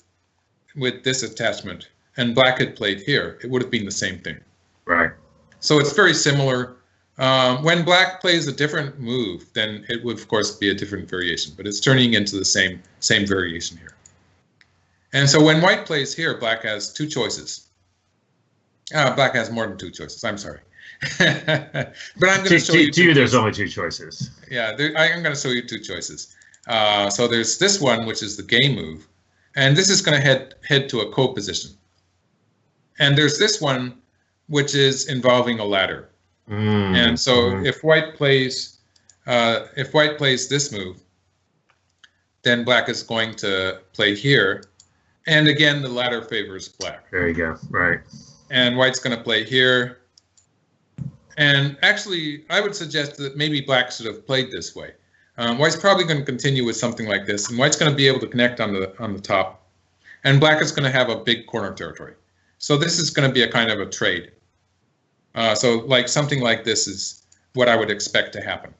this attachment and black had played here, it would have been the same thing. Right. So it's very similar. When black plays a different move, then it would of course be a different variation, but it's turning into the same variation here. And so when white plays here, black has two choices. Black has more than two choices. I'm sorry. But I'm going to show you. To you, there's only two choices. Yeah, I'm going to show you two choices. So there's this one, which is the game move, and this is going to head to a co-position. And there's this one, which is involving a ladder. And so if white plays this move, then black is going to play here, and again the ladder favors black. There you go. Right. And white's going to play here. And actually, I would suggest that maybe black should have played this way. White's probably going to continue with something like this, and white's going to be able to connect on the top, and black is going to have a big corner territory. So this is going to be a kind of a trade. So like something like this is what I would expect to happen.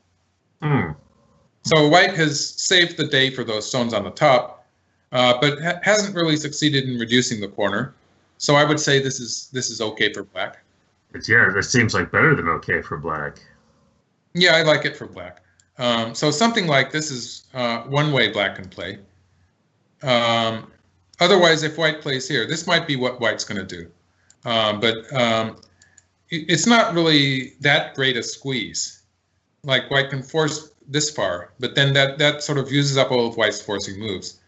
So white has saved the day for those stones on the top, but hasn't really succeeded in reducing the corner. So I would say this is okay for black. But yeah, this seems like better than okay for black. Yeah, I like it for black. So something like this is one way black can play. Otherwise, if white plays here, this might be what white's going to do. But it's not really that great a squeeze. Like white can force this far, but then that sort of uses up all of white's forcing moves.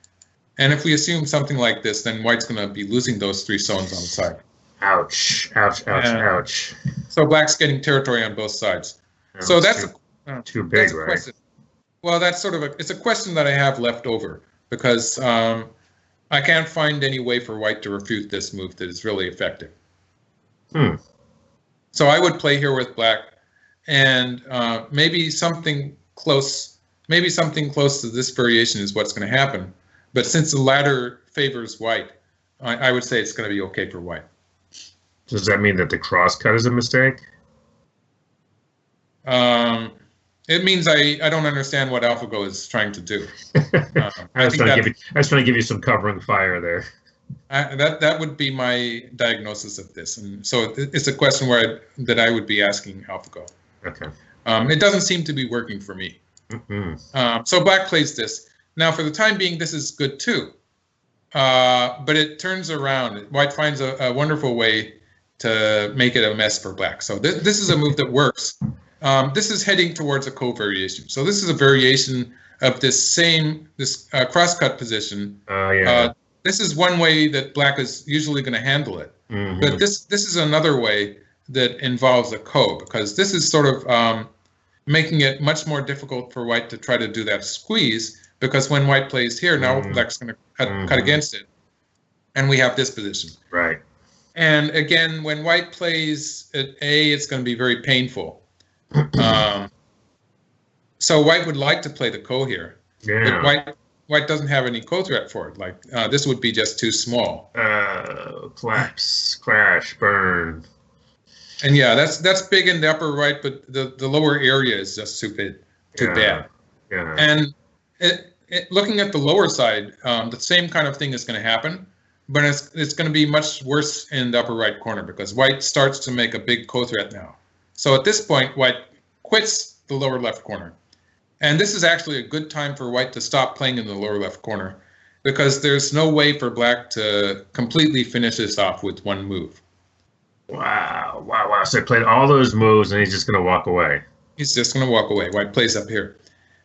And if we assume something like this, then white's going to be losing those three stones on the side. Ouch, ouch, ouch, ouch. So black's getting territory on both sides. So that's too big, that's a right? Question. Well, that's sort of it's a question that I have left over, because I can't find any way for white to refute this move that is really effective. So I would play here with black, and maybe something close to this variation is what's going to happen. But since the ladder favors white, I would say it's going to be okay for white. Does that mean that the crosscut is a mistake? It means I don't understand what AlphaGo is trying to do. I was trying to give you some covering fire there. That would be my diagnosis of this, and so it's a question that I would be asking AlphaGo. Okay. It doesn't seem to be working for me. So black plays this. Now, for the time being, this is good too, but it turns around. White finds a wonderful way to make it a mess for black. So this is a move that works. This is heading towards a covariation. So this is a variation of this crosscut position. This is one way that black is usually going to handle it. But this is another way that involves a co, because this is sort of making it much more difficult for white to try to do that squeeze, because when white plays here, now black's going to cut against it. And we have this position. Right. And again, when white plays at A, it's going to be very painful. So white would like to play the ko here. Yeah. But white doesn't have any ko threat for it. Like this would be just too small. Collapse, crash, burn. And yeah, that's big in the upper right, but the lower area is just too bad. Yeah. And looking at the lower side, the same kind of thing is going to happen, but it's going to be much worse in the upper right corner because white starts to make a big ko threat now. So at this point, white quits the lower left corner. And this is actually a good time for white to stop playing in the lower left corner because there's no way for black to completely finish this off with one move. Wow. So he played all those moves and he's just going to walk away. He's just going to walk away. White plays up here.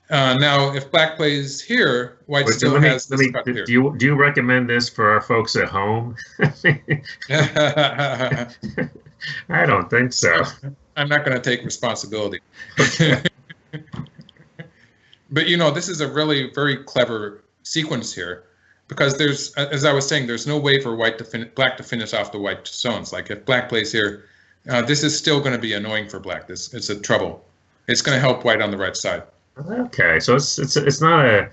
Now, if black plays here, white still has this cut here. Do you recommend this for our folks at home? I don't think so. I'm not going to take responsibility. But, this is a really very clever sequence here because there's, as I was saying, there's no way for black to finish off the white stones. Like if black plays here, this is still going to be annoying for black. It's a trouble. It's going to help white on the right side. Okay, so it's not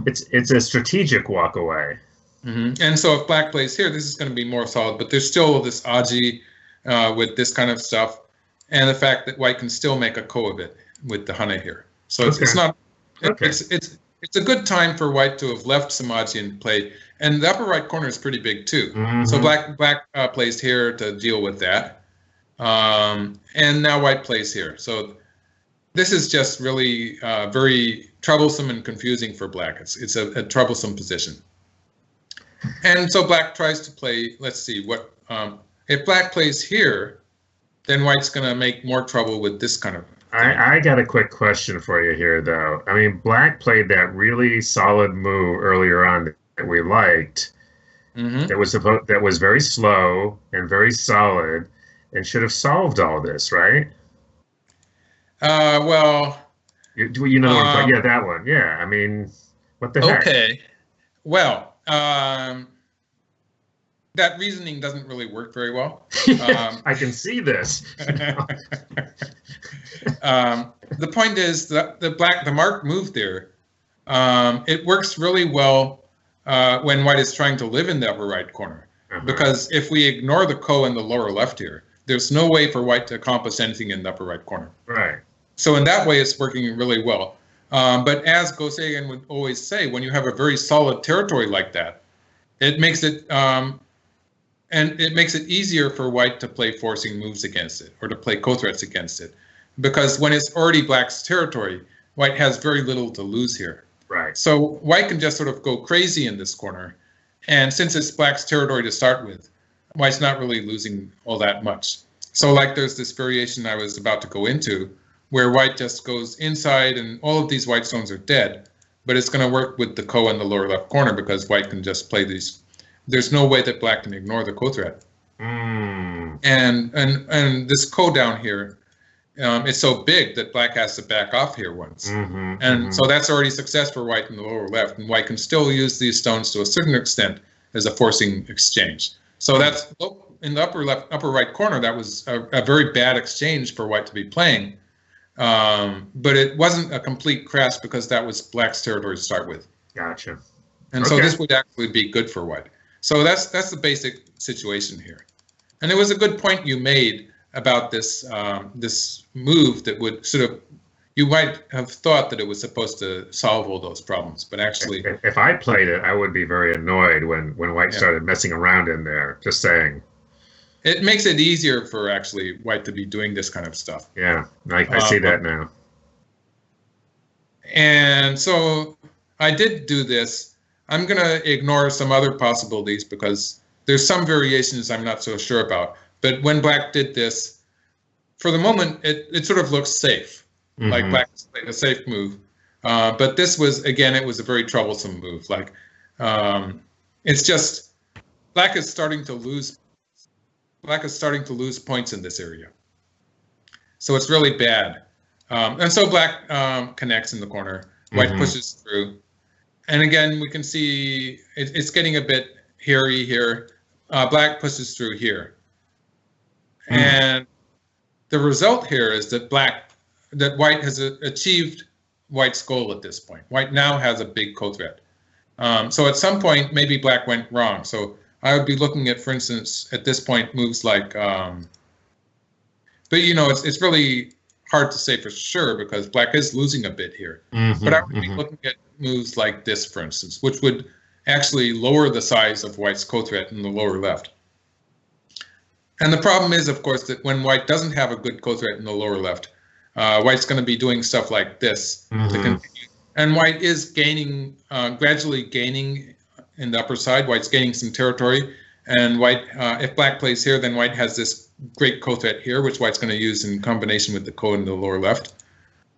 it's a strategic walk away. And so if black plays here, this is going to be more solid. But there's still this aji with this kind of stuff, and the fact that white can still make a ko of it with the hane here. So it's not. Okay. It's a good time for white to have left some aji in play, and the upper right corner is pretty big too. So black plays here to deal with that, and now white plays here. So this is just really very troublesome and confusing for black. It's a troublesome position. And so black tries to play, let's see, what if black plays here, then white's going to make more trouble with this kind of thing. I got a quick question for you here, though. I mean, black played that really solid move earlier on that we liked. That was very slow and very solid and should have solved all this, right? Well, you know what I'm talking, yeah, that one. Yeah, I mean, what the heck? Okay. Well, that reasoning doesn't really work very well. I can see this. The point is that the marked move there, it works really well when white is trying to live in the upper right corner. Because if we ignore the ko in the lower left here, there's no way for white to accomplish anything in the upper right corner. Right. So in that way, it's working really well. But as Gosagan would always say, when you have a very solid territory like that, it makes it easier for white to play forcing moves against it or to play ko-threats against it. Because when it's already black's territory, white has very little to lose here. Right. So white can just sort of go crazy in this corner. And since it's black's territory to start with, white's not really losing all that much. So like there's this variation I was about to go into where white just goes inside and all of these white stones are dead, but it's going to work with the ko in the lower left corner because white can just play these. There's no way that black can ignore the ko threat. And this ko down here it's so big that black has to back off here once. Mm-hmm, And so that's already success for white in the lower left. And white can still use these stones to a certain extent as a forcing exchange. So that's in the upper right corner. That was a very bad exchange for white to be playing. But it wasn't a complete crash because that was black's territory to start with. Gotcha. And so this would actually be good for white. So that's the basic situation here. And it was a good point you made about this this move that would sort of, you might have thought that it was supposed to solve all those problems, but actually, if I played it, I would be very annoyed when white started messing around in there. Just saying. It makes it easier for actually white to be doing this kind of stuff. Yeah, I see that now. And so I did do this. I'm going to ignore some other possibilities because there's some variations I'm not so sure about. But when black did this, for the moment, it sort of looks safe. Mm-hmm. Like black played a safe move. But this was, again, it was a very troublesome move. Like, it's just, black is starting to lose points in this area. So it's really bad. And so black connects in the corner. White pushes through. And again, we can see it's getting a bit hairy here. Black pushes through here. And the result here is that white has achieved white's goal at this point. White now has a big co-threat. So at some point, maybe black went wrong. So I would be looking at, for instance, at this point, moves like, but it's really hard to say for sure because black is losing a bit here. But I would be looking at moves like this, for instance, which would actually lower the size of white's co-threat in the lower left. And the problem is, of course, that when white doesn't have a good co-threat in the lower left, white's going to be doing stuff like this to continue. And white is gaining, gradually gaining in the upper side. White's gaining some territory. And white, if black plays here, then white has this great co-threat here, which white's going to use in combination with the co in the lower left.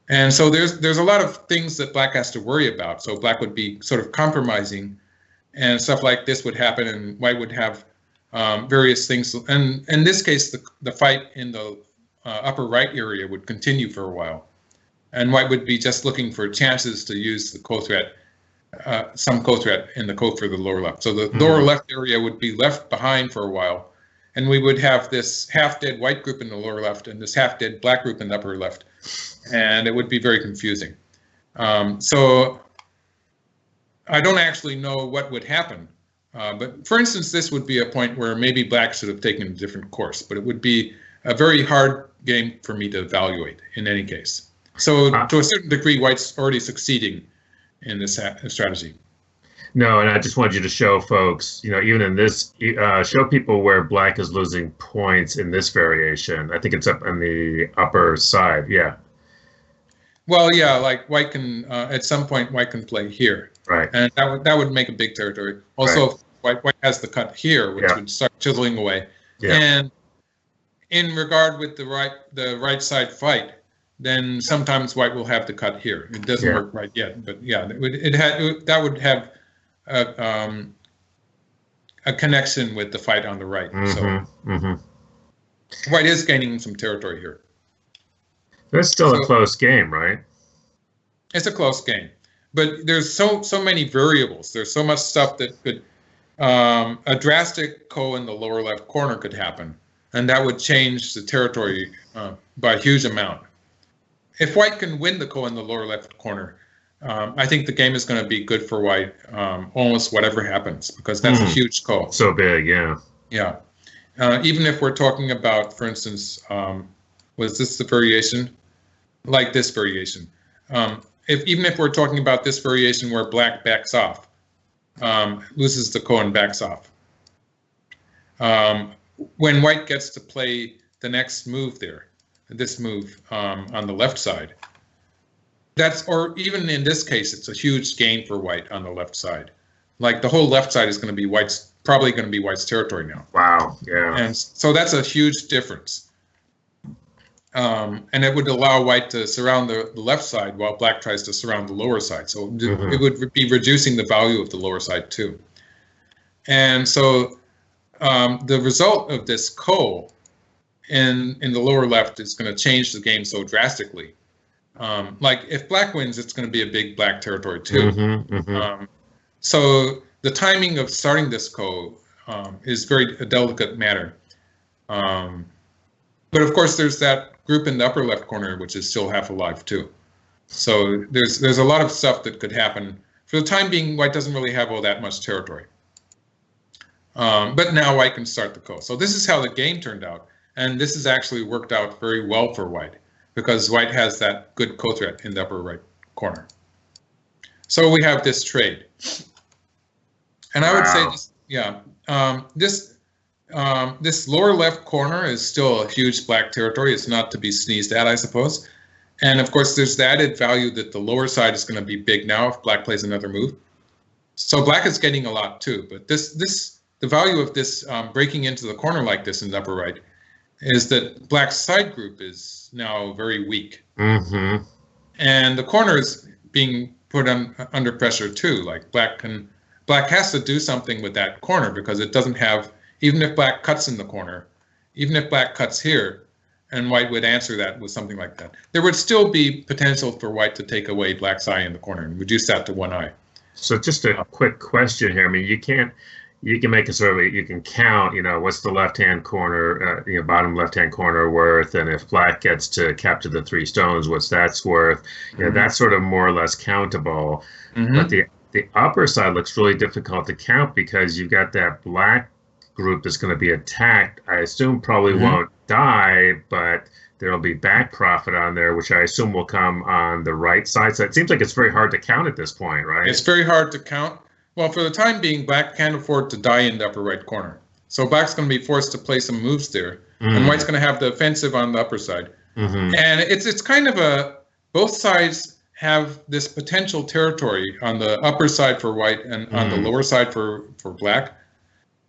And so there's a lot of things that black has to worry about. So black would be sort of compromising, and stuff like this would happen, and white would have various things. And in this case, the fight in the upper right area would continue for a while, and white would be just looking for chances to use the co-threat, some co-threat in the co for the lower left. So the lower left area would be left behind for a while, and we would have this half-dead white group in the lower left and this half-dead black group in the upper left. And it would be very confusing. So I don't actually know what would happen. But for instance, this would be a point where maybe black should have taken a different course, but it would be a very hard game for me to evaluate in any case. So to a certain degree, white's already succeeding in this strategy. No, and I just wanted you to show folks, even in this, show people where black is losing points in this variation. I think it's up on the upper side, yeah. Well, yeah, like white can, at some point, white can play here. Right. And that would make a big territory. Also, white has the cut here, which would start chiseling away. Yeah. And in regard with the right side fight, then sometimes white will have the cut here. It doesn't work right yet, but yeah, that would have a connection with the fight on the right. So white is gaining some territory here. That's still a close game, right? It's a close game, but there's so many variables. There's so much stuff that could, a drastic co in the lower left corner could happen, and that would change the territory by a huge amount. If white can win the co in the lower left corner, I think the game is going to be good for white, almost whatever happens, because that's a huge co. So big, yeah. Yeah. Even if we're talking about, for instance, was this the variation? Like this variation. Even if we're talking about this variation where black backs off, loses the co and backs off. When white gets to play the next move there, this move on the left side, or even in this case, it's a huge gain for white on the left side. Like the whole left side is going to be probably going to be white's territory now. Wow, yeah. And so that's a huge difference. And it would allow white to surround the left side while black tries to surround the lower side. So it would be reducing the value of the lower side too. And so the result of this co in the lower left is going to change the game so drastically. Like if black wins, it's going to be a big black territory too. So the timing of starting this ko is a delicate matter. But of course, there's that group in the upper left corner, which is still half alive too. So there's a lot of stuff that could happen. For the time being, white doesn't really have all that much territory. But now white can start the ko. So this is how the game turned out. And this has actually worked out very well for white, because white has that good ko threat in the upper right corner. So we have this trade. And I would say, this lower left corner is still a huge black territory. It's not to be sneezed at, I suppose. And of course, there's the added value that the lower side is going to be big now if black plays another move. So black is getting a lot too. But the value of this breaking into the corner like this in the upper right is that black's side group is now very weak. And the corner is being put under pressure too. Like black has to do something with that corner, because it doesn't have, even if black cuts in the corner, even if black cuts here, and white would answer that with something like that, there would still be potential for white to take away black's eye in the corner and reduce that to one eye. So just a quick question here. I mean, you can make a survey, you can count, what's the left-hand corner, bottom left-hand corner worth, and if black gets to capture the 3 stones, what's that's worth? That's sort of more or less countable. But the upper side looks really difficult to count, because you've got that black group that's going to be attacked. I assume probably won't die, but there'll be back profit on there, which I assume will come on the right side. So it seems like it's very hard to count at this point, right? It's very hard to count. Well, for the time being, black can't afford to die in the upper right corner. So black's going to be forced to play some moves there, and white's going to have the offensive on the upper side. And it's kind of both sides have this potential territory on the upper side for white and on the lower side for black.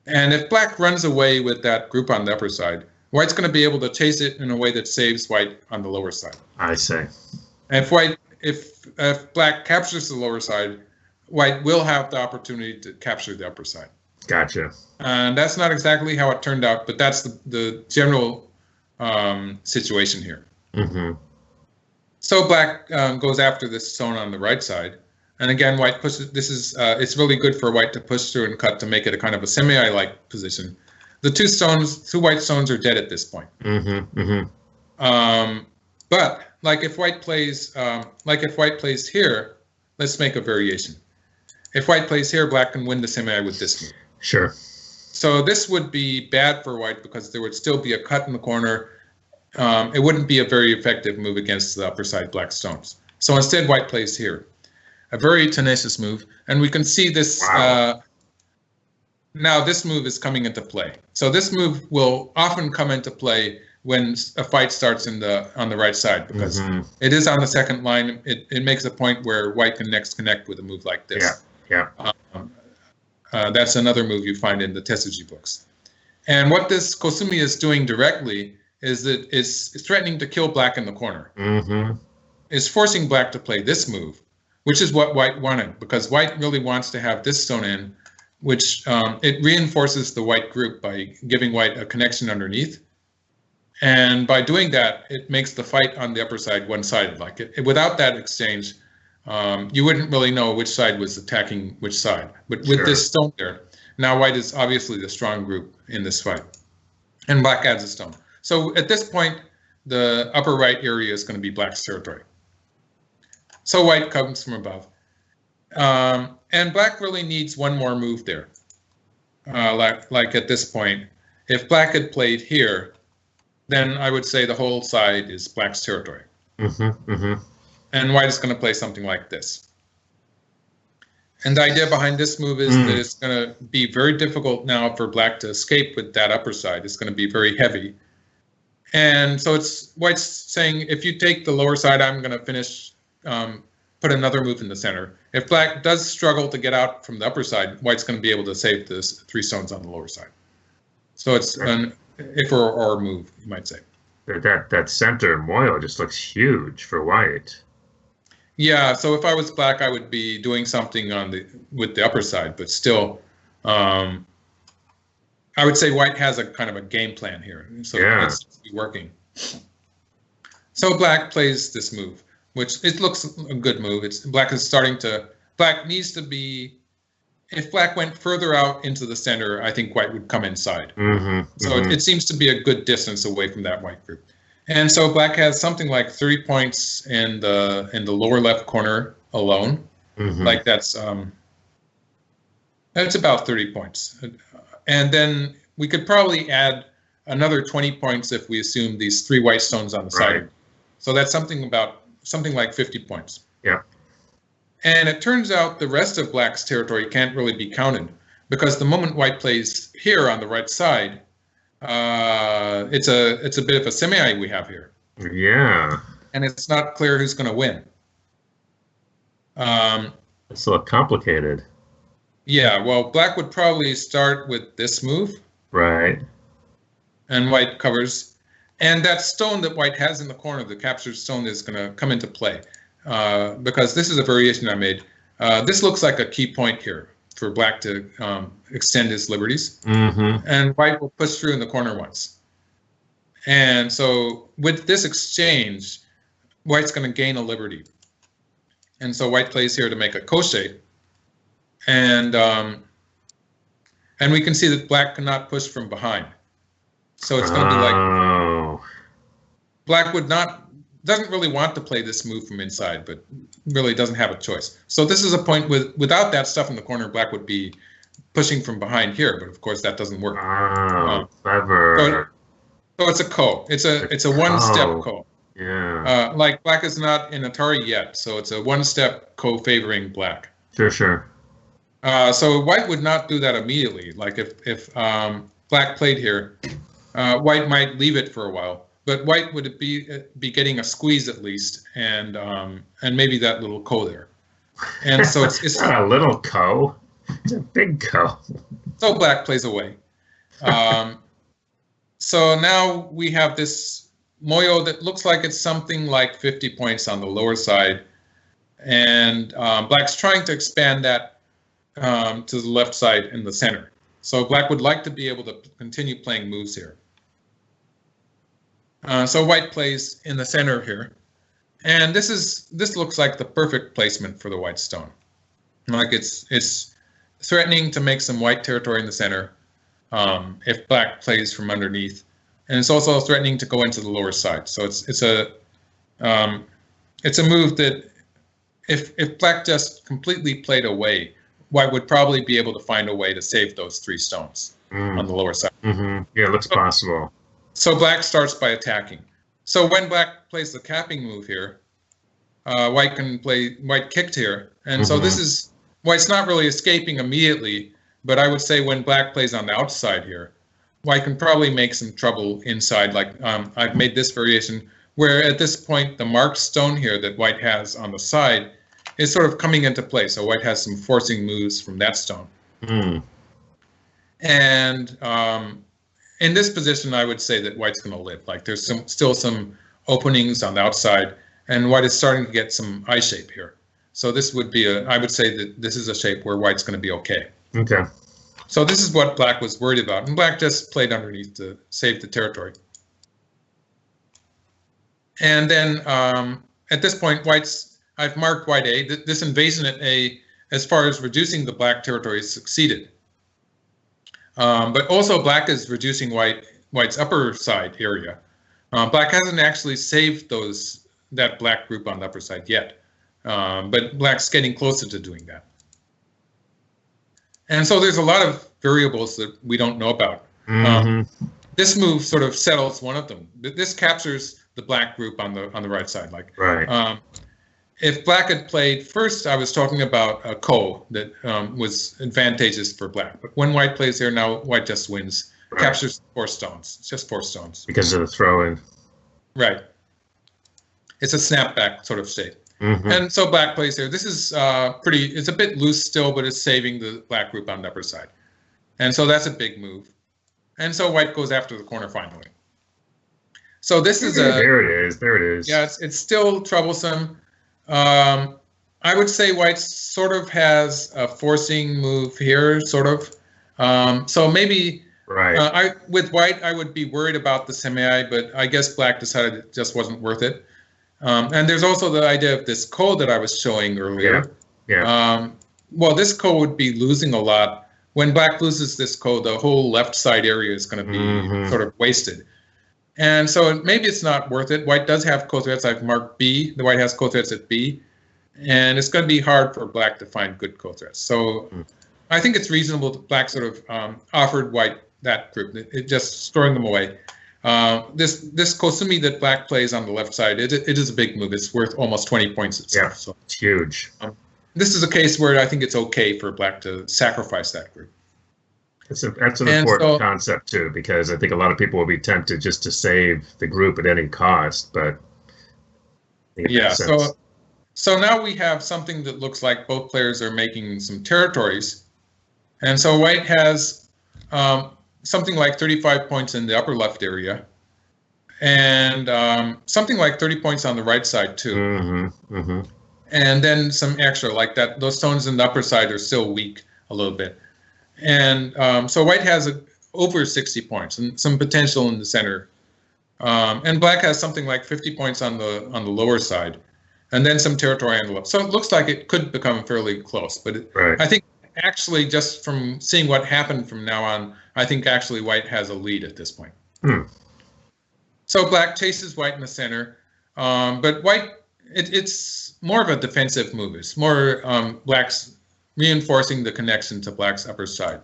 And if black runs away with that group on the upper side, white's going to be able to chase it in a way that saves white on the lower side. I see. And if black captures the lower side, white will have the opportunity to capture the upper side. Gotcha. And that's not exactly how it turned out, but that's the general situation here. So black goes after this stone on the right side. And again, white pushes. This is it's really good for white to push through and cut to make it a kind of a semi-like position. The two white stones are dead at this point. But like if white plays here, let's make a variation. If white plays here, black can win the semi with this move. Sure. So this would be bad for white, because there would still be a cut in the corner. It wouldn't be a very effective move against the upper side black stones. So instead, white plays here. A very tenacious move, and we can see this. Wow. Now this move is coming into play. So this move will often come into play when a fight starts on the right side, because it is on the second line. It makes a point where white can next connect with a move like this. That's another move you find in the Tetsuji books. And what this Kosumi is doing directly is that it's threatening to kill black in the corner. It's forcing black to play this move, which is what white wanted, because white really wants to have this stone in, which it reinforces the white group by giving white a connection underneath. And by doing that, it makes the fight on the upper side one-sided. Like without that exchange, you wouldn't really know which side was attacking which side. But with this stone there, now white is obviously the strong group in this fight. And black adds a stone. So at this point, the upper right area is going to be black's territory. So white comes from above. And black really needs one more move there. Like at this point, if black had played here, then I would say the whole side is black's territory. And white is going to play something like this. And the idea behind this move is that it's going to be very difficult now for black to escape with that upper side. It's going to be very heavy. And so it's white's saying, if you take the lower side, I'm going to finish, put another move in the center. If black does struggle to get out from the upper side, white's going to be able to save the 3 stones on the lower side. So it's an if or move, you might say. That center moil just looks huge for white. Yeah, so if I was black, I would be doing something with the upper side, but still, I would say white has a kind of a game plan here, so Yeah. it's working. So black plays this move, which it looks a good move. Black is starting to. Black needs to be. If black went further out into the center, I think white would come inside. So it seems to be a good distance away from that white group. And so black has something like 30 points in the lower left corner alone. Like that's about 30 points. And then we could probably add another 20 points if we assume these 3 white stones on the side. So that's something like 50 points. Yeah. And it turns out the rest of black's territory can't really be counted because the moment white plays here on the right side, it's a bit of a semi we have here. Yeah. And it's not clear who's going to win. It's a little complicated. Yeah, well, black would probably start with this move. Right. And white covers. And that stone that white has in the corner, the captured stone, is going to come into play. Because this is a variation I made. This looks like a key point here for black to extend his liberties. And white will push through in the corner once. And so with this exchange, white's going to gain a liberty. And so white plays here to make a crochet. And we can see that black cannot push from behind. So it's going to be like black doesn't really want to play this move from inside, but really doesn't have a choice. So this is a point without that stuff in the corner, black would be pushing from behind here, but of course that doesn't work. Clever. So it's a ko. It's a one-step ko. Yeah. Like black is not in Atari yet, so it's a one-step ko favoring black. Sure. So white would not do that immediately. Like if black played here, white might leave it for a while. But white would be getting a squeeze at least, and maybe that little ko there, and so it's not a little ko, it's a big ko. So black plays away. So now we have this moyo that looks like it's something like 50 points on the lower side, and black's trying to expand that to the left side in the center. So black would like to be able to continue playing moves here. So white plays in the center here, and this looks like the perfect placement for the white stone. Like it's threatening to make some white territory in the center if black plays from underneath, and it's also threatening to go into the lower side. So it's a move that if black just completely played away, white would probably be able to find a way to save those 3 stones on the lower side. Yeah, it looks possible. So black starts by attacking. So when black plays the capping move here, white kicked here. And so this is, white's not really escaping immediately, but I would say when black plays on the outside here, white can probably make some trouble inside. Like I've made this variation where at this point, the marked stone here that white has on the side is sort of coming into play. So white has some forcing moves from that stone. And in this position, I would say that white's going to live. Like there's still some openings on the outside, and white is starting to get some eye shape here. So this would be I would say that this is a shape where white's going to be okay. Okay. So this is what black was worried about, and black just played underneath to save the territory. And then at this point, I've marked white A. This invasion at A, as far as reducing the black territory, succeeded. But also black is reducing white's upper side area. Black hasn't actually saved that black group on the upper side yet, but black's getting closer to doing that. And so there's a lot of variables that we don't know about. This move sort of settles one of them. This captures the black group on the right side. Like right. If black had played first, I was talking about a ko that was advantageous for black. But when white plays here, now white just wins, captures 4 stones. It's just 4 stones. Because of the throw-in. Right. It's a snapback sort of shape. And so black plays here. This is it's a bit loose still, but it's saving the black group on the upper side. And so that's a big move. And so white goes after the corner finally. So this is There it is. Yeah, it's still troublesome. I would say white sort of has a forcing move here, sort of. So maybe Right. With white, I would be worried about the semi, but I guess black decided it just wasn't worth it. And there's also the idea of this code that I was showing earlier. Yeah. Well, this code would be losing a lot. When black loses this code, the whole left side area is going to be sort of wasted. And so maybe it's not worth it. White does have co-threats. I've marked B. The white has co-threats at B. And it's going to be hard for black to find good co-threats. So I think it's reasonable that black sort of offered white that group. It just throwing them away. This Kosumi that black plays on the left side, it is a big move. It's worth almost 20 points itself. Yeah, so it's huge. This is a case where I think it's okay for black to sacrifice that group. That's an important concept too, because I think a lot of people will be tempted just to save the group at any cost. But yeah, so now we have something that looks like both players are making some territories, and so white has something like 35 points in the upper left area, and something like 30 points on the right side too. And then some extra like that. Those stones in the upper side are still weak a little bit. And so white has over 60 points and some potential in the center. And black has something like 50 points on the lower side, and then some territory on the left. So it looks like it could become fairly close. But I think actually just from seeing what happened from now on, I think actually white has a lead at this point. So black chases white in the center, but white, it's more of a defensive move. It's more black's reinforcing the connection to black's upper side.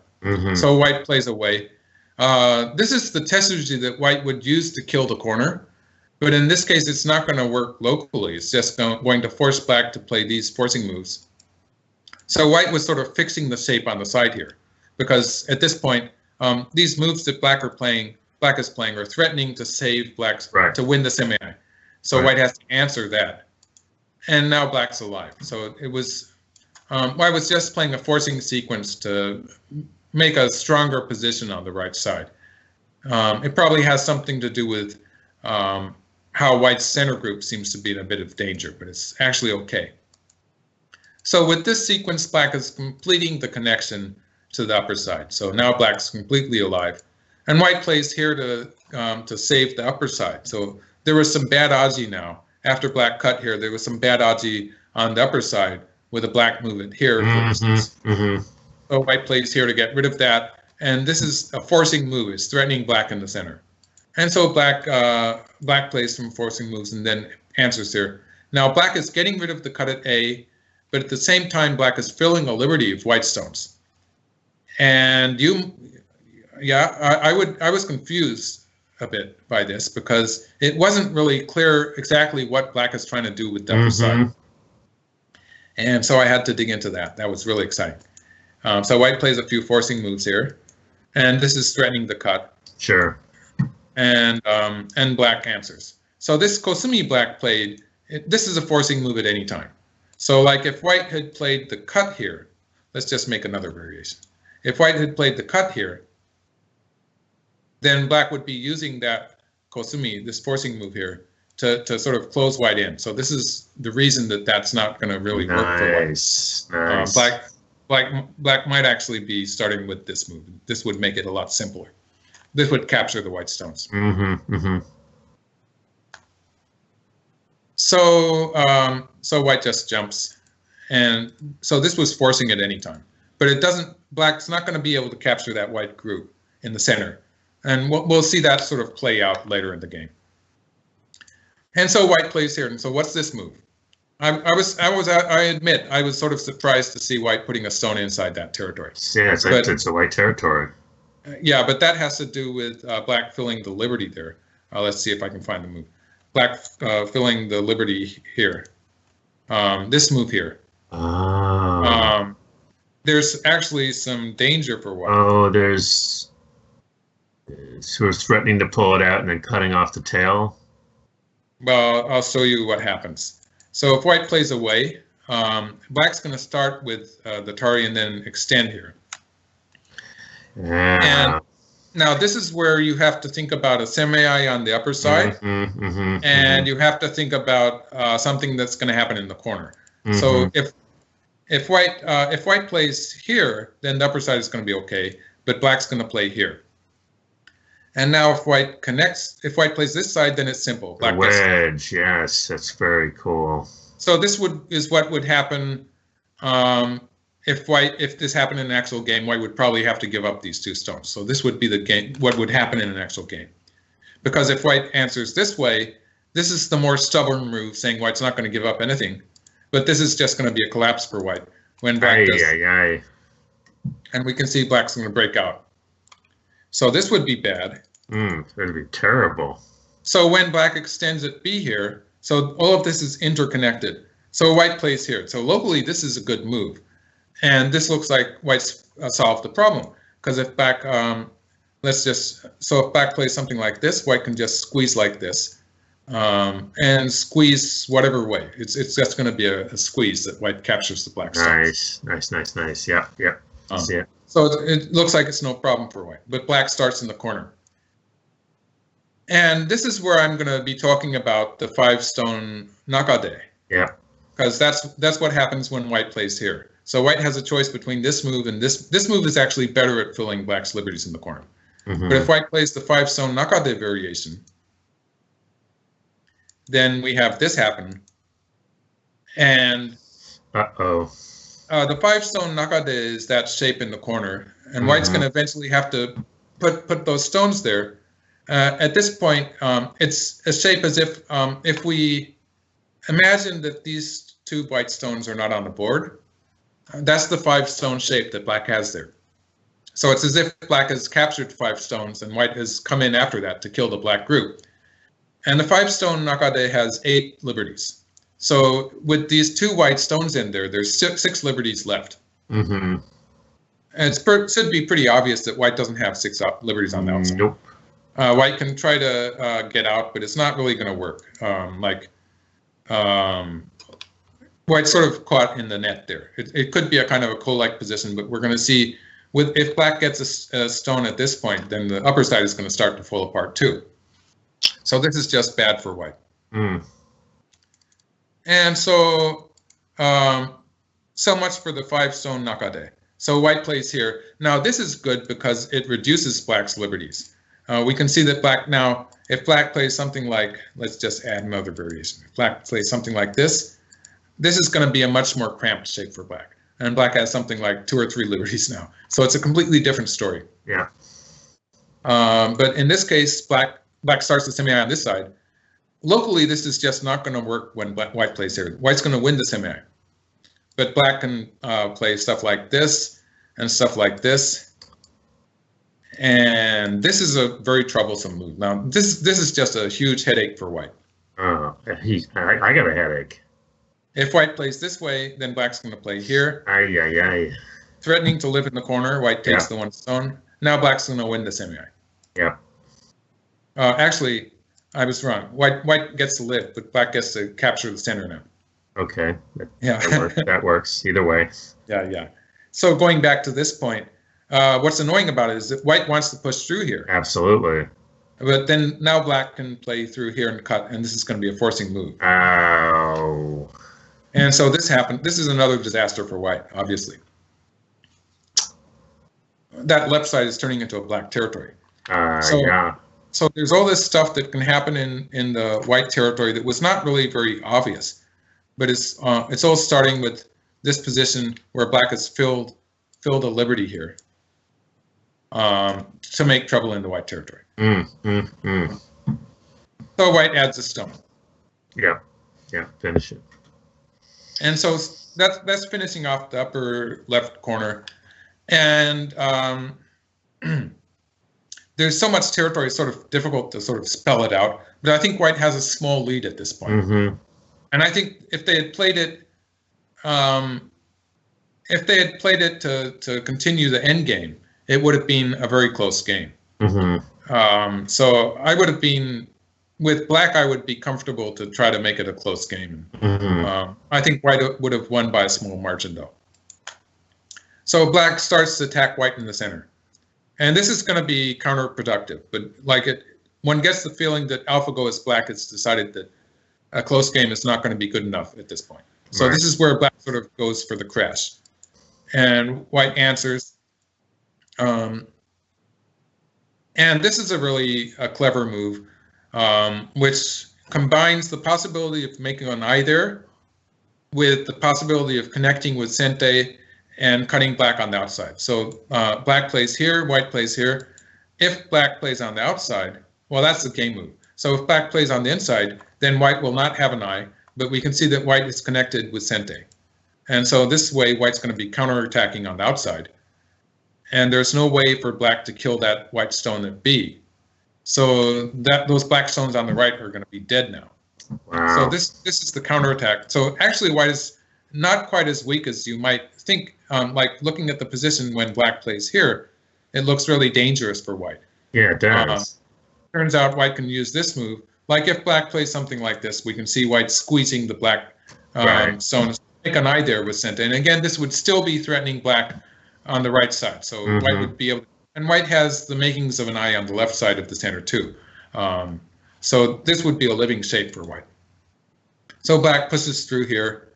So white plays away. This is the test strategy that white would use to kill the corner, but in this case, it's not going to work locally. It's just going to force black to play these forcing moves. So white was sort of fixing the shape on the side here, because at this point, these moves that black is playing are threatening to save black's to win the semi. So white has to answer that, and now black's alive. So it was. White was just playing a forcing sequence to make a stronger position on the right side. It probably has something to do with how white's center group seems to be in a bit of danger, but it's actually okay. So with this sequence, black is completing the connection to the upper side. So now black's completely alive. And white plays here to save the upper side. So there was some bad Aji now. After black cut here, there was some bad Aji on the upper side with a black movement here, for instance. So white plays here to get rid of that. And this is a forcing move. It's threatening black in the center. And so black plays some forcing moves and then answers here. Now black is getting rid of the cut at A, but at the same time, black is filling a liberty of white stones. And I was confused a bit by this because it wasn't really clear exactly what black is trying to do with the upper side. And so I had to dig into that. That was really exciting. So white plays a few forcing moves here, and this is threatening the cut. Sure. And black answers. So this Kosumi black played, this is a forcing move at any time. So like if white had played the cut here, let's just make another variation. If white had played the cut here, then black would be using that Kosumi, this forcing move here, to sort of close white in. So this is the reason that that's not going to really work for white. Nice. Black might actually be starting with this move. This would make it a lot simpler. This would capture the white stones. So white just jumps, and so this was forcing at any time. But it doesn't. Black's not going to be able to capture that white group in the center, and we'll see that sort of play out later in the game. And so white plays here. And so what's this move? I admit I was sort of surprised to see white putting a stone inside that territory. Yeah, it's a white territory. Yeah, but that has to do with black filling the liberty there. Let's see if I can find the move. Black filling the liberty here. This move here. There's actually some danger for white. Oh, there's sort of threatening to pull it out and then cutting off the tail. Well, I'll show you what happens. So if white plays away, black's going to start with the Tari and then extend here. And now this is where you have to think about a semi on the upper side, and you have to think about something that's going to happen in the corner. So if white plays here, then the upper side is going to be okay, but black's going to play here. And now if white plays this side, then it's simple. The wedge, yes, that's very cool. So this is what would happen if this happened in an actual game. White would probably have to give up these 2 stones. So this would be the game. What would happen in an actual game? Because if white answers this way, this is the more stubborn move, saying white's not going to give up anything. But this is just going to be a collapse for white when black does. And we can see black's going to break out. So this would be bad. It would be terrible. So when black extends at B here, so all of this is interconnected. So white plays here. So locally, this is a good move. And this looks like white's solved the problem. Because if black, if black plays something like this, white can just squeeze like this. And squeeze whatever way. It's just going to be a squeeze that white captures the black stones. Nice. Yep. See it. So it looks like it's no problem for white, but black starts in the corner. And this is where I'm going to be talking about the 5-stone nakade. Yeah. Because that's what happens when white plays here. So white has a choice between this move and this. This move is actually better at filling black's liberties in the corner. But if white plays the 5-stone nakade variation, then we have this happen. And the 5-stone nakade is that shape in the corner, and white's going to eventually have to put those stones there. At this point, it's a shape as if we imagine that these 2 white stones are not on the board. That's the 5-stone shape that black has there. So it's as if black has captured 5 stones and white has come in after that to kill the black group. And the 5-stone nakade has 8 liberties. So with these 2 white stones in there, there's 6 liberties left. And it should be pretty obvious that white doesn't have 6 liberties on the outside. Nope. White can try to get out, but it's not really going to work. White's sort of caught in the net there. It could be a kind of a coal-like position, but we're going to see if black gets a stone at this point, then the upper side is going to start to fall apart too. So this is just bad for white. And so, so much for the 5-stone nakade. So white plays here. Now this is good because it reduces black's liberties. We can see that black now, if black plays something like, let's just add another variation. If black plays something like this is going to be a much more cramped shape for black. And black has something like 2 or 3 liberties now. So it's a completely different story. Yeah. But in this case, black starts the semi on this side. Locally, this is just not going to work when white plays here. White's going to win the semi. But black can play stuff like this and stuff like this. And this is a very troublesome move. Now, this is just a huge headache for white. I got a headache. If white plays this way, then black's going to play here. Threatening to live in the corner, white takes the 1 stone. Now black's going to win the semi. Yeah. Actually, I was wrong. White gets to live, but black gets to capture the center now. Okay. That works either way. Yeah. So going back to this point, what's annoying about it is that white wants to push through here. Absolutely. But then now black can play through here and cut, and this is going to be a forcing move. Ow. And so this happened. This is another disaster for white, obviously. That left side is turning into a black territory. So there's all this stuff that can happen in the white territory that was not really very obvious, but it's all starting with this position where black has filled a liberty here to make trouble in the white territory. So white adds a stone. Yeah, finish it. And so that's finishing off the upper left corner, and there's so much territory, it's sort of difficult to sort of spell it out. But I think white has a small lead at this point. And I think if they had played it, to continue the end game, it would have been a very close game. So I would have been, with black, I would be comfortable to try to make it a close game. I think white would have won by a small margin, though. So black starts to attack white in the center. And this is going to be counterproductive, but one gets the feeling that AlphaGo is black has decided that a close game is not going to be good enough at this point. So This is where black sort of goes for the crash. And white answers. And this is a really clever move, which combines the possibility of making an eye there with the possibility of connecting with Sente and cutting black on the outside. So black plays here, white plays here. If black plays on the outside, well, that's the game move. So if black plays on the inside, then white will not have an eye, but we can see that white is connected with Sente. And so this way, white's going to be counterattacking on the outside. And there's no way for black to kill that white stone at B. So those black stones on the right are going to be dead now. Wow. So this is the counterattack. So actually, white is not quite as weak as you might think. Like looking at the position when black plays here, it looks really dangerous for white. Yeah, it does. Turns out white can use this move. Like if black plays something like this, we can see white squeezing the black stone. Make an eye there with Sente. And again, this would still be threatening black on the right side. So white would be able to, and white has the makings of an eye on the left side of the center too. So this would be a living shape for white. So black pushes through here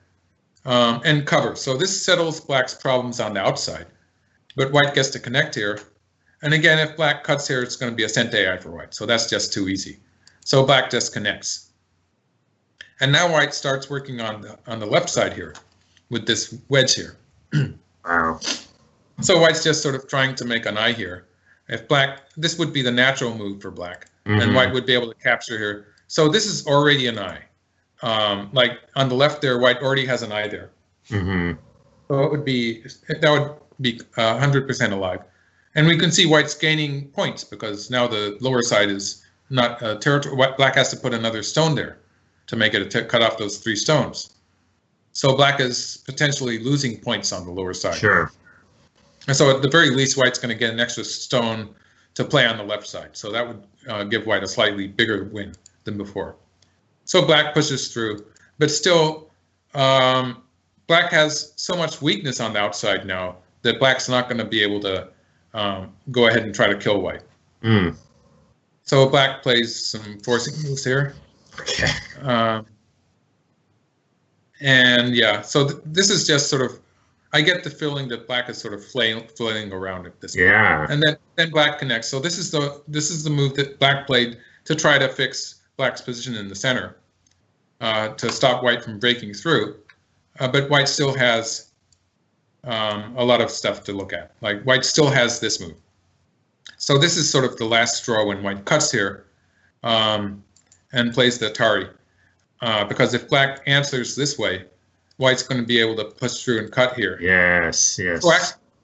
and covers. So this settles black's problems on the outside, but white gets to connect here. And again, if black cuts here, it's going to be a Sente eye for white. So that's just too easy. So black just connects. And now white starts working on the left side here with this wedge here. Wow. So white's just sort of trying to make an eye here. If black, this would be the natural move for black, and white would be able to capture here. So this is already an eye. Like on the left there, white already has an eye there. So that would be 100% alive. And we can see white's gaining points because now the lower side is not territory. Black has to put another stone there to make it cut off those 3 stones. So black is potentially losing points on the lower side. Sure. And so at the very least, white's going to get an extra stone to play on the left side. So that would give white a slightly bigger win than before. So black pushes through, but still black has so much weakness on the outside now that black's not going to be able to go ahead and try to kill white. So black plays some forcing moves here. Okay. And yeah, so this is just sort of, I get the feeling that black is sort of flailing around at this point. Yeah. And then black connects. So this is the move that black played to try to fix black's position in the center, to stop white from breaking through. But white still has a lot of stuff to look at. Like white still has this move. So this is sort of the last straw when white cuts here and plays the Atari. Because if black answers this way, white's going to be able to push through and cut here. Yes, yes.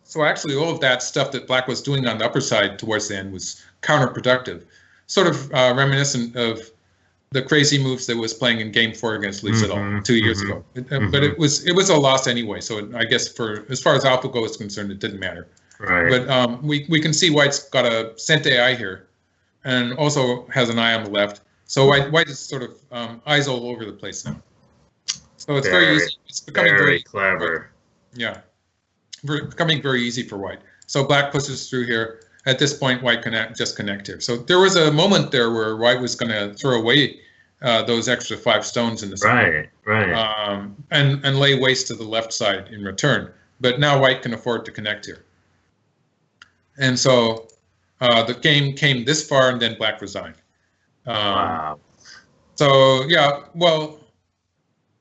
So actually all of that stuff that black was doing on the upper side towards the end was counterproductive. Sort of reminiscent of the crazy moves that was playing in Game 4 against Lee Sedol 2 years ago. But it was a loss anyway. So I guess as far as AlphaGo is concerned, it didn't matter. Right. But we can see white's got a Sente eye here, and also has an eye on the left. So white is sort of eyes all over the place now. So it's very easy. It's becoming very clever. Yeah, becoming very easy for white. So black pushes through here. At this point, white can just connect here. So there was a moment there where white was going to throw away those extra 5 stones in the center. Right. And lay waste to the left side in return. But now white can afford to connect here. And so the game came this far, and then black resigned. Wow. So yeah, well,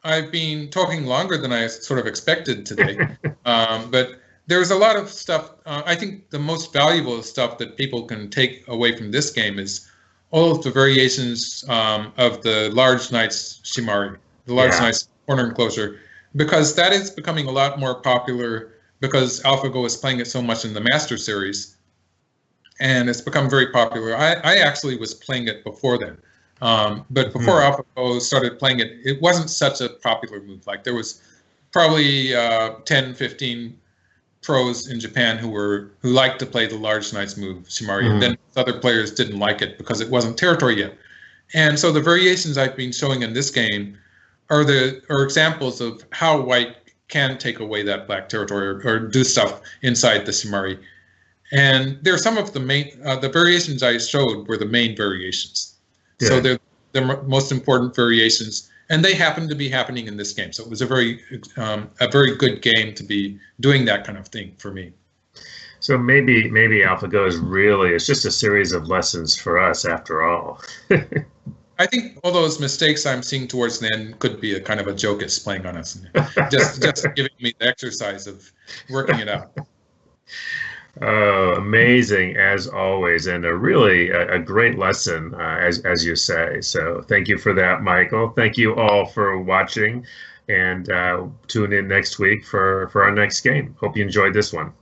I've been talking longer than I sort of expected today, but there's a lot of stuff. I think the most valuable stuff that people can take away from this game is all of the variations of the large knight's Shimari, the large knight's corner enclosure, because that is becoming a lot more popular because AlphaGo is playing it so much in the Master Series, and it's become very popular. I actually was playing it before then. But before AlphaGo started playing it, it wasn't such a popular move. Like there was probably 10, 15 pros in Japan who liked to play the large knight's move, Shimari, and then other players didn't like it because it wasn't territory yet. And so the variations I've been showing in this game are examples of how white can take away that black territory or do stuff inside the Shimari. And there are some of the main, the variations I showed were the main variations. Yeah. So they're the most important variations, and they happen to be happening in this game. So it was a very good game to be doing that kind of thing for me. So maybe AlphaGo is really it's just a series of lessons for us after all. I think all those mistakes I'm seeing towards the end could be a kind of a joke it's playing on us, just giving me the exercise of working it out. Oh, amazing as always, and a great lesson, as you say. So thank you for that, Michael. Thank you all for watching, and tune in next week for our next game. Hope you enjoyed this one.